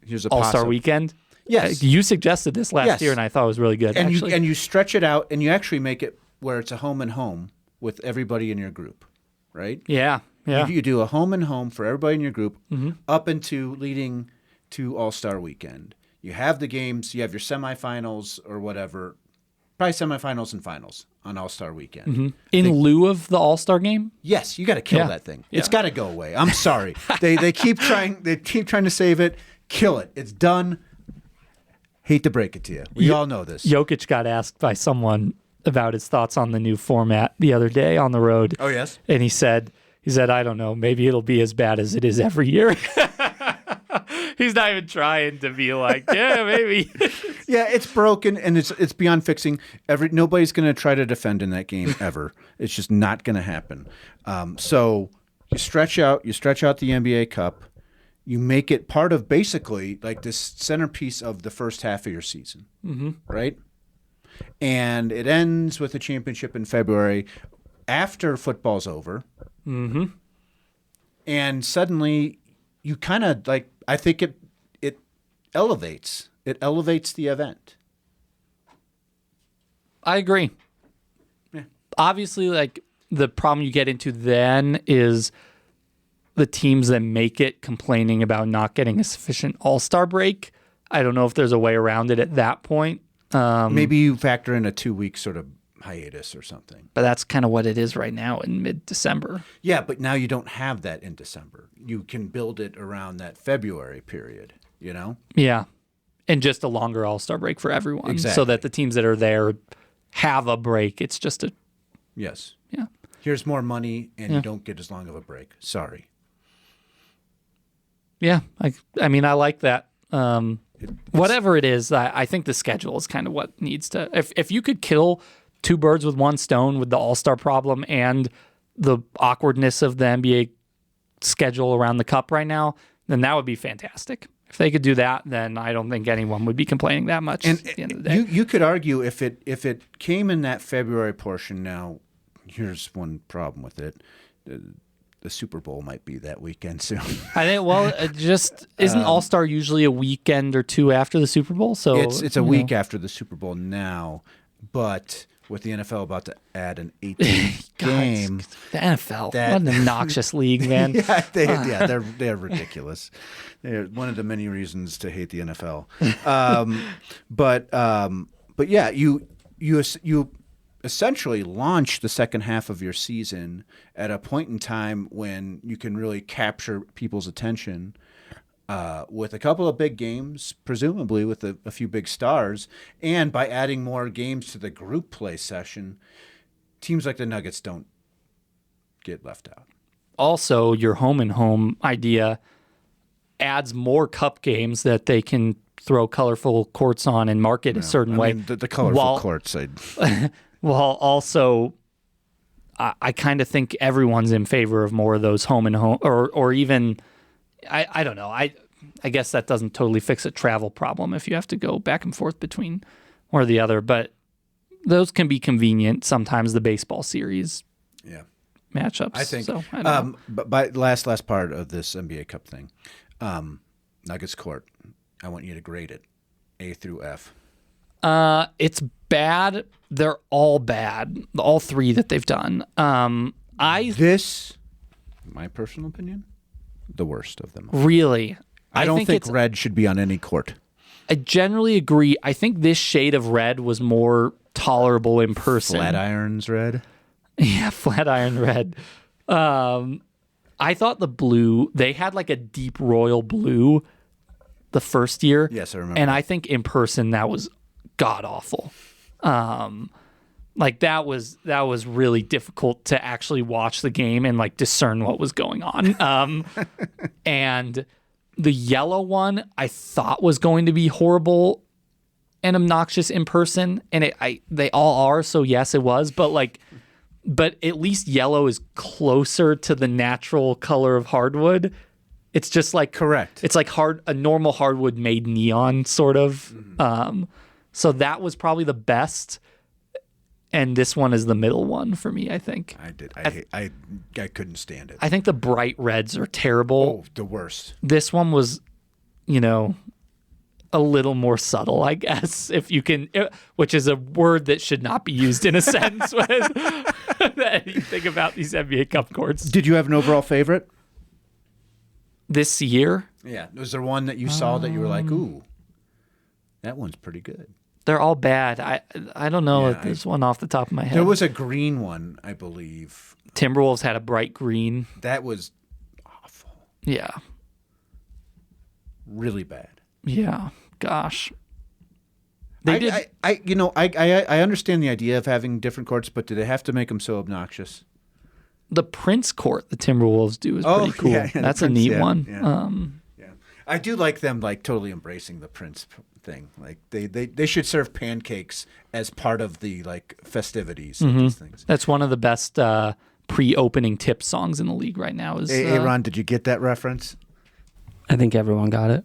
Here's a All-Star Weekend? Yes. You suggested this last year, and I thought it was really good. And you stretch it out, and you actually make it where it's a home and home with everybody in your group, right? Yeah. You do a home and home for everybody in your group up into leading to All-Star Weekend. You have the games, you have your semifinals or whatever, probably semifinals and finals on All-Star Weekend. In lieu of the All-Star game? Yes, you got to kill that thing. Yeah. It's got to go away. I'm sorry. they keep trying to save it. Kill it. It's done. Hate to break it to you. We all know this. Jokic got asked by someone about his thoughts on the new format the other day on the road. Oh, yes? And he said, I don't know, maybe it'll be as bad as it is every year. He's not even trying to be like, yeah, maybe. Yeah, it's broken and it's beyond fixing. Nobody's going to try to defend in that game ever. It's just not going to happen. So you stretch out the NBA Cup. You make it part of basically like this centerpiece of the first half of your season, right? And it ends with a championship in February after football's over. And suddenly you kind of like, I think it elevates. It elevates the event. I agree. Yeah. Obviously, like the problem you get into then is the teams that make it complaining about not getting a sufficient all-star break. I don't know if there's a way around it at that point. Maybe you factor in a 2-week sort of hiatus or something. But that's kind of what it is right now in mid-December. Yeah, but now you don't have that in December. You can build it around that February period, you know? Yeah. And just a longer all-star break for everyone. Exactly. So that the teams that are there have a break. It's just a... Yes. Yeah. Here's more money, and you don't get as long of a break. Sorry. Yeah. I mean, I like that. Whatever it is, I think the schedule is kind of what needs to... If you could kill two birds with one stone with the all-star problem and the awkwardness of the NBA schedule around the Cup right now, then that would be fantastic. If they could do that, then I don't think anyone would be complaining that much And at the end of the day. you could argue if it came in that February portion. Now, here's one problem with it: the Super Bowl might be that weekend soon. I think. Well, it just isn't All Star usually a weekend or two after the Super Bowl? So it's a week after the Super Bowl now, but with the NFL about to add an 18th game, the NFL, what an obnoxious league, man. They're ridiculous. They're one of the many reasons to hate the NFL. But yeah, you essentially launch the second half of your season at a point in time when you can really capture people's attention with a couple of big games, presumably with a few big stars, and by adding more games to the group play session, teams like the Nuggets don't get left out. Also, your home and home idea adds more cup games that they can throw colorful courts on and market a certain way. The colorful courts. While also, I kind of think everyone's in favor of more of those home and home, or even, I don't know. I guess that doesn't totally fix a travel problem if you have to go back and forth between one or the other, but those can be convenient. Sometimes the baseball series matchups. I think. So, I don't know. But by last part of this NBA Cup thing, Nuggets court, I want you to grade it, A through F. It's bad. They're all bad. All three that they've done. My personal opinion, the worst of them all. Really, I don't think red should be on any court. I generally agree. I think this shade of red was more tolerable in person. Flatirons red. Yeah, Flatiron red. I thought the blue, they had like a deep royal blue the first year. Yes, I remember. And I think in person that was god awful. Like that was really difficult to actually watch the game and like discern what was going on. And the yellow one I thought was going to be horrible and obnoxious in person, and they all are. So yes, it was, but at least yellow is closer to the natural color of hardwood. It's just like correct. It's like a normal hardwood made neon sort of. Mm-hmm. So that was probably the best, and this one is the middle one for me. I think. I couldn't stand it. I think the bright reds are terrible. Oh, the worst. This one was, a little more subtle, I guess, if you can, which is a word that should not be used in a sentence with anything about these NBA Cup courts. Did you have an overall favorite this year? Yeah. Was there one that you saw that you were like, ooh, that one's pretty good? They're all bad. I don't know if there's one off the top of my head. There was a green one, I believe. Timberwolves had a bright green. That was awful. Yeah. Really bad. Yeah, gosh. I understand the idea of having different courts, but do they have to make them so obnoxious? The Prince Court the Timberwolves do is pretty cool. Yeah, that's a neat one. Yeah. I do like them like totally embracing the Prince thing. Like they should serve pancakes as part of the like festivities of these things. That's one of the best pre-opening tip songs in the league right now. Is Hey, Ron, did you get that reference? I think everyone got it.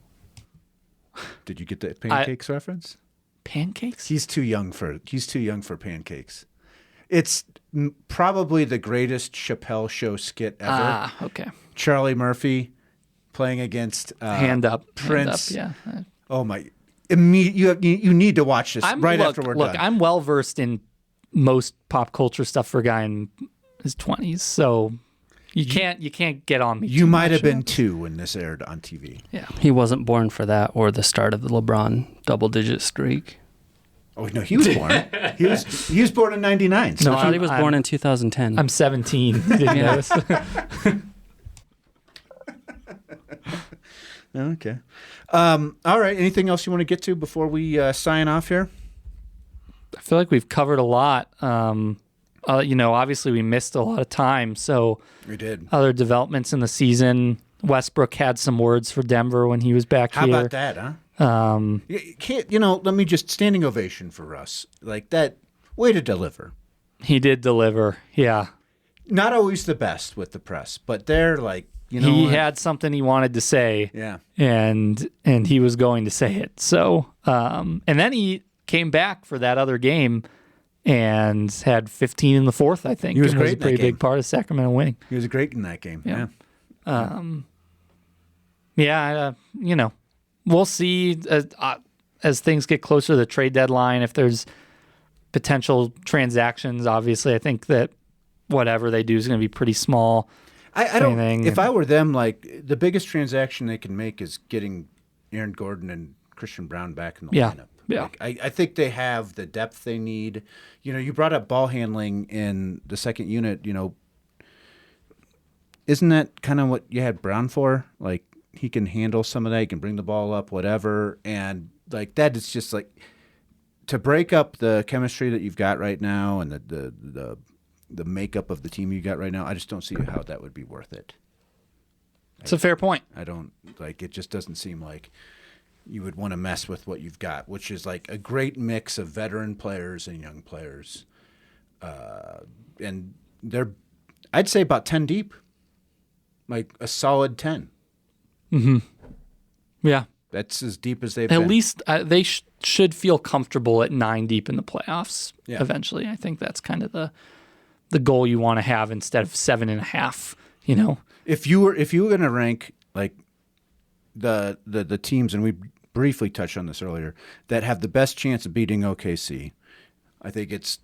Did you get the pancakes reference? Pancakes? He's too young for pancakes. It's probably the greatest Chappelle Show skit ever. Ah, okay. Charlie Murphy playing against Hand Up. Prince. Hand Up, yeah. Oh my! You need to watch this after we're done. I'm well versed in most pop culture stuff for a guy in his 20s, so you can't get on me. You might have been 2 when this aired on TV. Yeah. He wasn't born for that or the start of the LeBron double-digit streak. Oh no, he was born. he was born in '99. So No, I thought he was born in 2010. I'm 17. Didn't notice. Okay. All right. Anything else you want to get to before we sign off here? I feel like we've covered a lot. Obviously we missed a lot of time, so We did. other developments in the season. Westbrook had some words for Denver when he was back How here. about that, huh? Let me just standing ovation for Russ. Like that, way to deliver. He did deliver. Yeah. Not always the best with the press, but they're like, He had something he wanted to say. Yeah. And he was going to say it. So, and then he came back for that other game and had 15 in the fourth, I think. He was and great was a in that pretty game. big part of Sacramento winning. He was great in that game. Yeah. We'll see as things get closer to the trade deadline if there's potential transactions. Obviously, I think that whatever they do is going to be pretty small. I don't. If I were them, like the biggest transaction they can make is getting Aaron Gordon and Christian Brown back in the lineup. Yeah. Like, I think they have the depth they need. You brought up ball handling in the second unit. Isn't that kind of what you had Brown for? Like he can handle some of that. He can bring the ball up, whatever. And like that is just like to break up the chemistry that you've got right now and the makeup of the team you got right now. I just don't see how that would be worth it. It's a fair point. I don't it just doesn't seem like you would want to mess with what you've got, which is like a great mix of veteran players and young players. And they're, I'd say about 10 deep, like a solid 10. Mm-hmm. Yeah. That's as deep as they've been. At least they should feel comfortable at 9 deep in the playoffs eventually. I think that's kind of the goal you want to have instead of 7.5, If you were going to rank like the teams, and we briefly touched on this earlier, that have the best chance of beating OKC, I think it's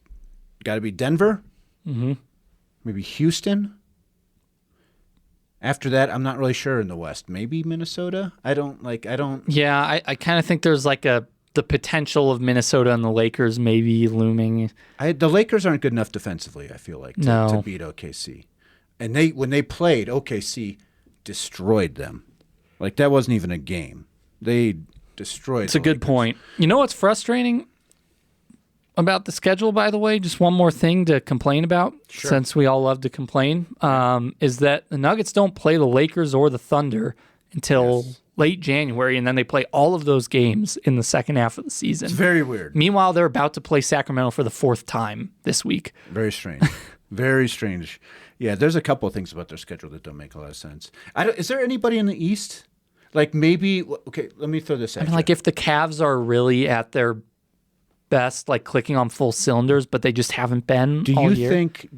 got to be Denver, maybe Houston. After that, I'm not really sure in the West. Maybe Minnesota. I don't. Yeah, I kind of think there's like the potential of Minnesota and the Lakers maybe looming. The Lakers aren't good enough defensively, I feel like, to beat OKC. And when they played, OKC destroyed them. Like, that wasn't even a game. They destroyed It's a good point. You know what's frustrating about the schedule, by the way? Just one more thing to complain about, since we all love to complain, is that the Nuggets don't play the Lakers or the Thunder until late January, and then they play all of those games in the second half of the season. It's very weird. Meanwhile, they're about to play Sacramento for the 4th time this week. Very strange. Very strange. Yeah, there's a couple of things about their schedule that don't make a lot of sense. Is there anybody in the East? Like maybe, okay, let me throw this at you. Like if the Cavs are really at their best, like clicking on full cylinders, but they just haven't been all year. Think,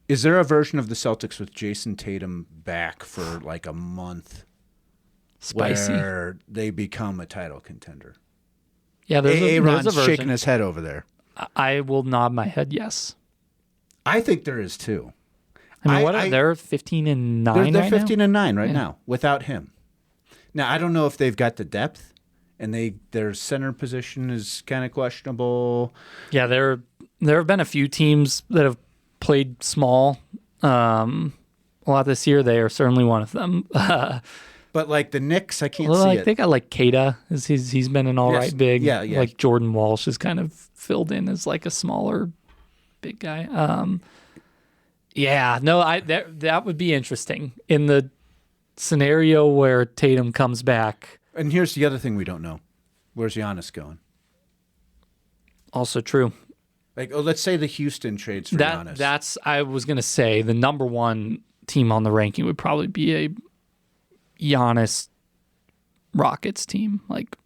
is there a version of the Celtics with Jason Tatum back for like a month? Spicy. Where they become a title contender. Yeah, there's a version. Shaking his head over there. I will nod my head yes. I think there is too. I mean, they're 15-9 They're 15-9 right now without him. Now, I don't know if they've got the depth, and their center position is kind of questionable. Yeah, there have been a few teams that have played small a lot this year. They are certainly one of them. But like the Knicks, I can't see it. They got like Keita. He's been an all right big. Yeah. Like Jordan Walsh is kind of filled in as like a smaller big guy. That would be interesting in the scenario where Tatum comes back. And here's the other thing we don't know: where's Giannis going? Also true. Like, let's say the Houston trades for Giannis. That's I was gonna say the number one team on the ranking would probably be a Giannis Rockets team. Like,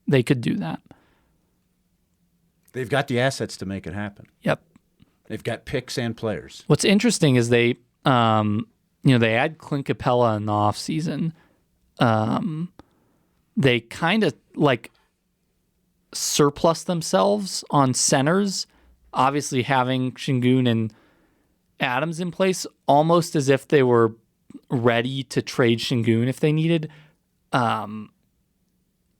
they could do that. They've got the assets to make it happen. Yep. They've got picks and players. What's interesting is they add Clint Capella in the offseason. They kind of like surplus themselves on centers, obviously having Şengün and Adams in place, almost as if they were ready to trade Şengün if they needed. And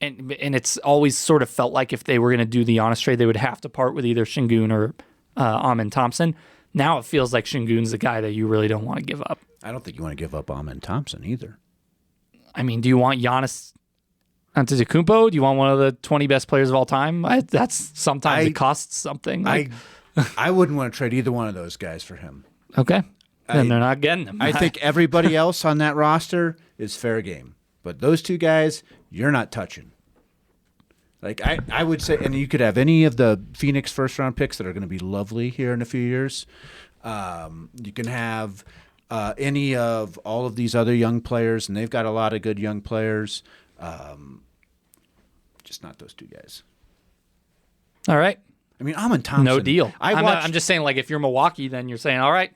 it's always sort of felt like if they were going to do the honest trade, they would have to part with either Şengün or Amen Thompson. Now it feels like Şengün's the guy that you really don't want to give up. I don't think you want to give up Amen Thompson either. I mean, do you want Giannis Antetokounmpo? Do you want one of the 20 best players of all time? Sometimes it costs something. I wouldn't want to trade either one of those guys for him. Okay. Then they're not getting him. I think everybody else on that roster is fair game. But those two guys, you're not touching. Like I would say, and you could have any of the Phoenix first-round picks that are going to be lovely here in a few years. You can have any of all of these other young players, and they've got a lot of good young players. Just not those two guys. All right. I mean, Amen Thompson. No deal. I'm just saying, like, if you're Milwaukee, then you're saying, all right,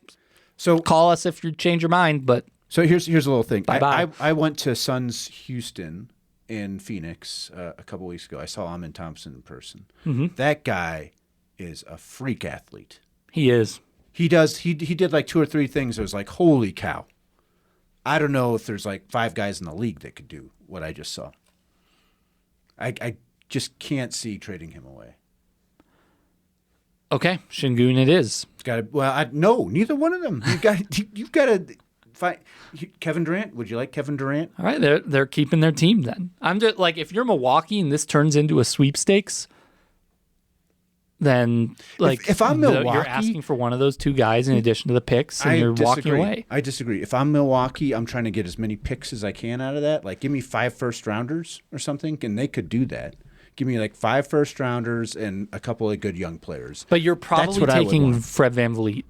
so call us if you change your mind. But so here's a little thing. Bye-bye. I went to Suns Houston in Phoenix a couple weeks ago. I saw Amen Thompson in person. Mm-hmm. That guy is a freak athlete. He is. He did like 2 or 3 things. It was like, holy cow. I don't know if there's like 5 guys in the league that could do what I just saw. I just can't see trading him away. Okay, Şengün it is. No, neither one of them. You've got to find Kevin Durant. Would you like Kevin Durant? All right, they're keeping their team then. I'm just like, if you're Milwaukee and this turns into a sweepstakes, then like if I'm Milwaukee, you're asking for one of those 2 guys in addition to the picks, and you're walking away. I disagree. If I'm Milwaukee, I'm trying to get as many picks as I can out of that. Like, give me 5 first-rounders or something, and they could do that. Give me like 5 first-rounders and a couple of good young players. But you're probably taking Fred VanVleet.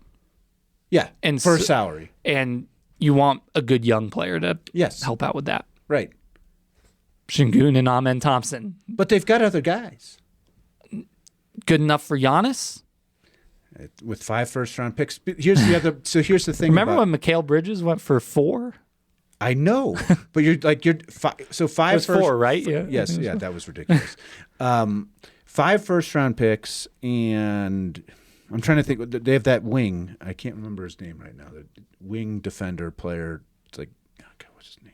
Yeah, and for salary. And you want a good young player to help out with that. Right. Şengün and Amen Thompson. But they've got other guys. Good enough for Giannis? With 5 first-round picks. Here's the other. So here's the thing. Remember when Mikal Bridges went for 4? I know, but you're 5 it was 4, right? Yeah. Yes, yeah, that was ridiculous. 5 first-round picks, and I'm trying to think. They have that wing. I can't remember his name right now. The wing defender player. It's like, oh God, what's his name?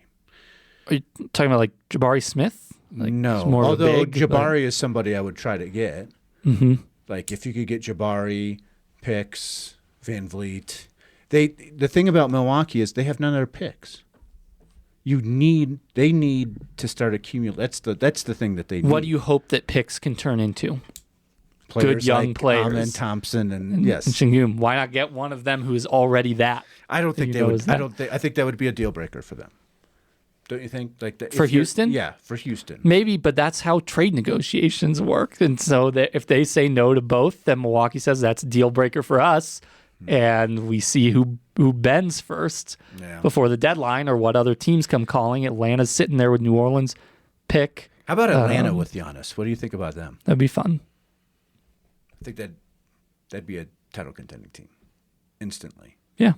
Are you talking about like Jabari Smith? Like, no, more although big, Jabari is somebody I would try to get. Mm-hmm. Like if you could get Jabari, picks, VanVleet. The thing about Milwaukee is they have none of their picks. They need to start accumulating. That's the thing that they need. What do you hope that picks can turn into? Players good young like players. Amen Thompson and yes, and Şengün. Why not get one of them who is already that? I don't think they would. I think that would be a deal breaker for them. Don't you think? Like for Houston? Yeah, for Houston. Maybe, but that's how trade negotiations work. And so that if they say no to both, then Milwaukee says that's a deal breaker for us, and we see who bends first before the deadline, or what other teams come calling. Atlanta's sitting there with New Orleans pick. How about Atlanta with Giannis? What do you think about them? That'd be fun. I think that'd be a title contending team instantly. Yeah.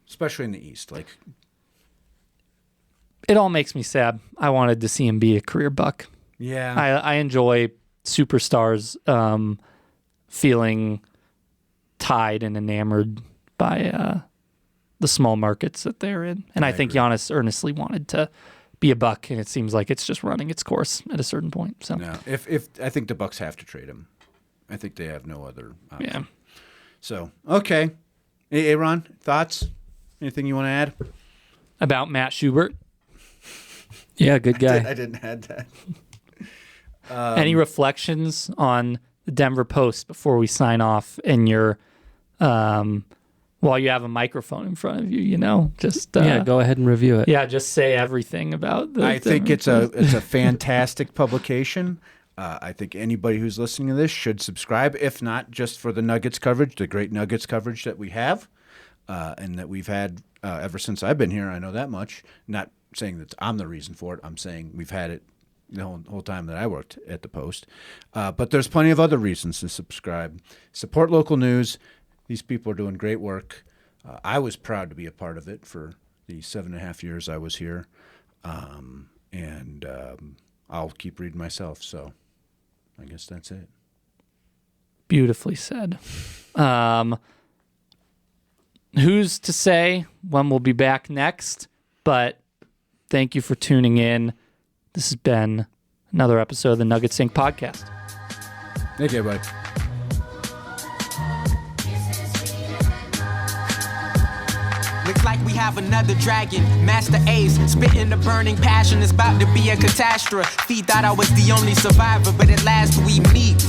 Especially in the East, like. It all makes me sad. I wanted to see him be a career Buck. Yeah. I enjoy superstars feeling tied and enamored by the small markets that they're in. And I think Giannis earnestly wanted to be a Buck, and it seems like it's just running its course at a certain point. So no, if I think the Bucks have to trade him. I think they have no other option. Yeah. So, okay. Hey, Aaron, thoughts? Anything you want to add? About Matt Schubert? Yeah, good guy. I didn't add that. Any reflections on the Denver Post before we sign off in your while you have a microphone in front of you, just go ahead and review it. Yeah, just say everything about the I think it's a fantastic publication. I think anybody who's listening to this should subscribe, if not just for the Nuggets coverage, the great Nuggets coverage that we have, and that we've had ever since I've been here. I know that much. Not saying that I'm the reason for it. I'm saying we've had it the whole time that I worked at the Post. But there's plenty of other reasons to subscribe. Support local news. These people are doing great work. I was proud to be a part of it for the 7.5 years I was here. And I'll keep reading myself, so I guess that's it. Beautifully said. Who's to say when we'll be back next? But thank you for tuning in. This has been another episode of the Nugget Sync podcast. Thank you, everybody. Looks like we have another dragon, Master Ace, spitting the burning passion. It's about to be a catastrophe. Thought I was the only survivor, but at last we meet.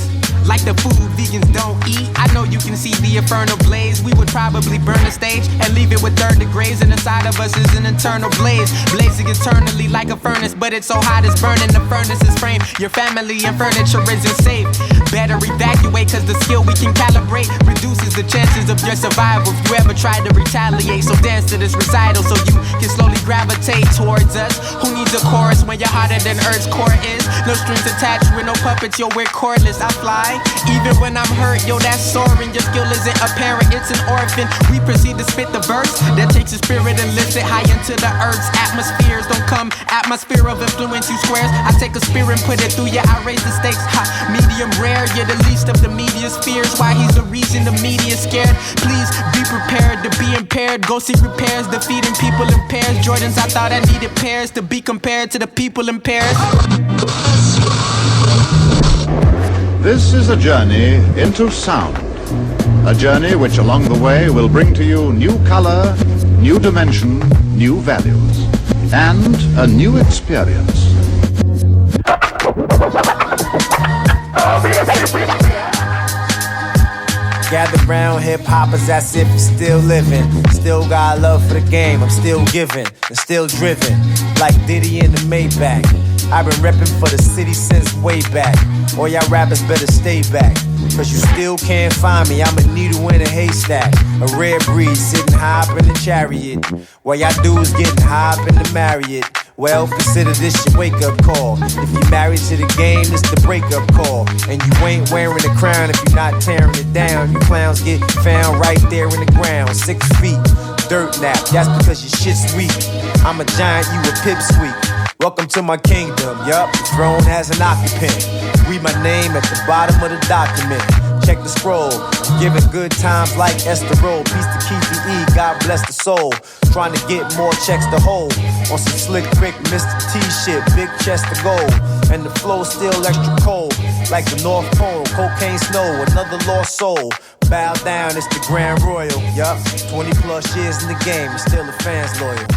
Like the food vegans don't eat. I know you can see the infernal blaze. We would probably burn the stage and leave it with 3rd degrees. And inside of us is an eternal blaze, blazing eternally like a furnace. But it's so hot it's burning the furnace's frame. Your family and furniture isn't safe. Better evacuate, cause the skill we can calibrate reduces the chances of your survival if you ever try to retaliate. So dance to this recital so you can slowly gravitate towards us. Who needs a chorus when you're hotter than Earth's core is? No strings attached with no puppets, yo, we're cordless. I fly even when I'm hurt, yo, that's soaring. Your skill isn't apparent, it's an orphan. We proceed to spit the verse that takes your spirit and lifts it high into the earth's atmospheres. Don't come atmosphere of influence, you squares. I take a spear and put it through you, I raise the stakes. Ha, medium rare, you're the least of the media's fears. Why he's the reason the media's scared. Please be prepared to be impaired. Go see repairs, defeating people in pairs. Jordans, I thought I needed pairs to be compared to the people in pairs. This is a journey into sound. A journey which along the way will bring to you new color, new dimension, new values, and a new experience. Gather round hip-hoppers as if you're still living. Still got love for the game, I'm still giving and still driven. Like Diddy in the Maybach. I've been repping for the city since way back. All y'all rappers better stay back, cause you still can't find me. I'm a needle in a haystack, a rare breed sitting high up in the chariot. What y'all do is getting high up in the Marriott. Well, consider this your wake-up call. If you're married to the game, this the breakup call. And you ain't wearing a crown if you're not tearing it down. You clowns get found right there in the ground. 6 feet, dirt nap, that's because your shit's weak. I'm a giant, you a pipsqueak. Welcome to my kingdom, yup, the throne has an occupant. Read my name at the bottom of the document. Check the scroll, giving good times like Esther Roll. Peace to Keithy E, God bless the soul. Trying to get more checks to hold. On some slick Rick, Mr. T shit, big chest of gold. And the flow still extra cold, like the North Pole, cocaine snow, another lost soul. Bow down, it's the Grand Royal, yup. 20 plus years in the game, and still the fans loyal.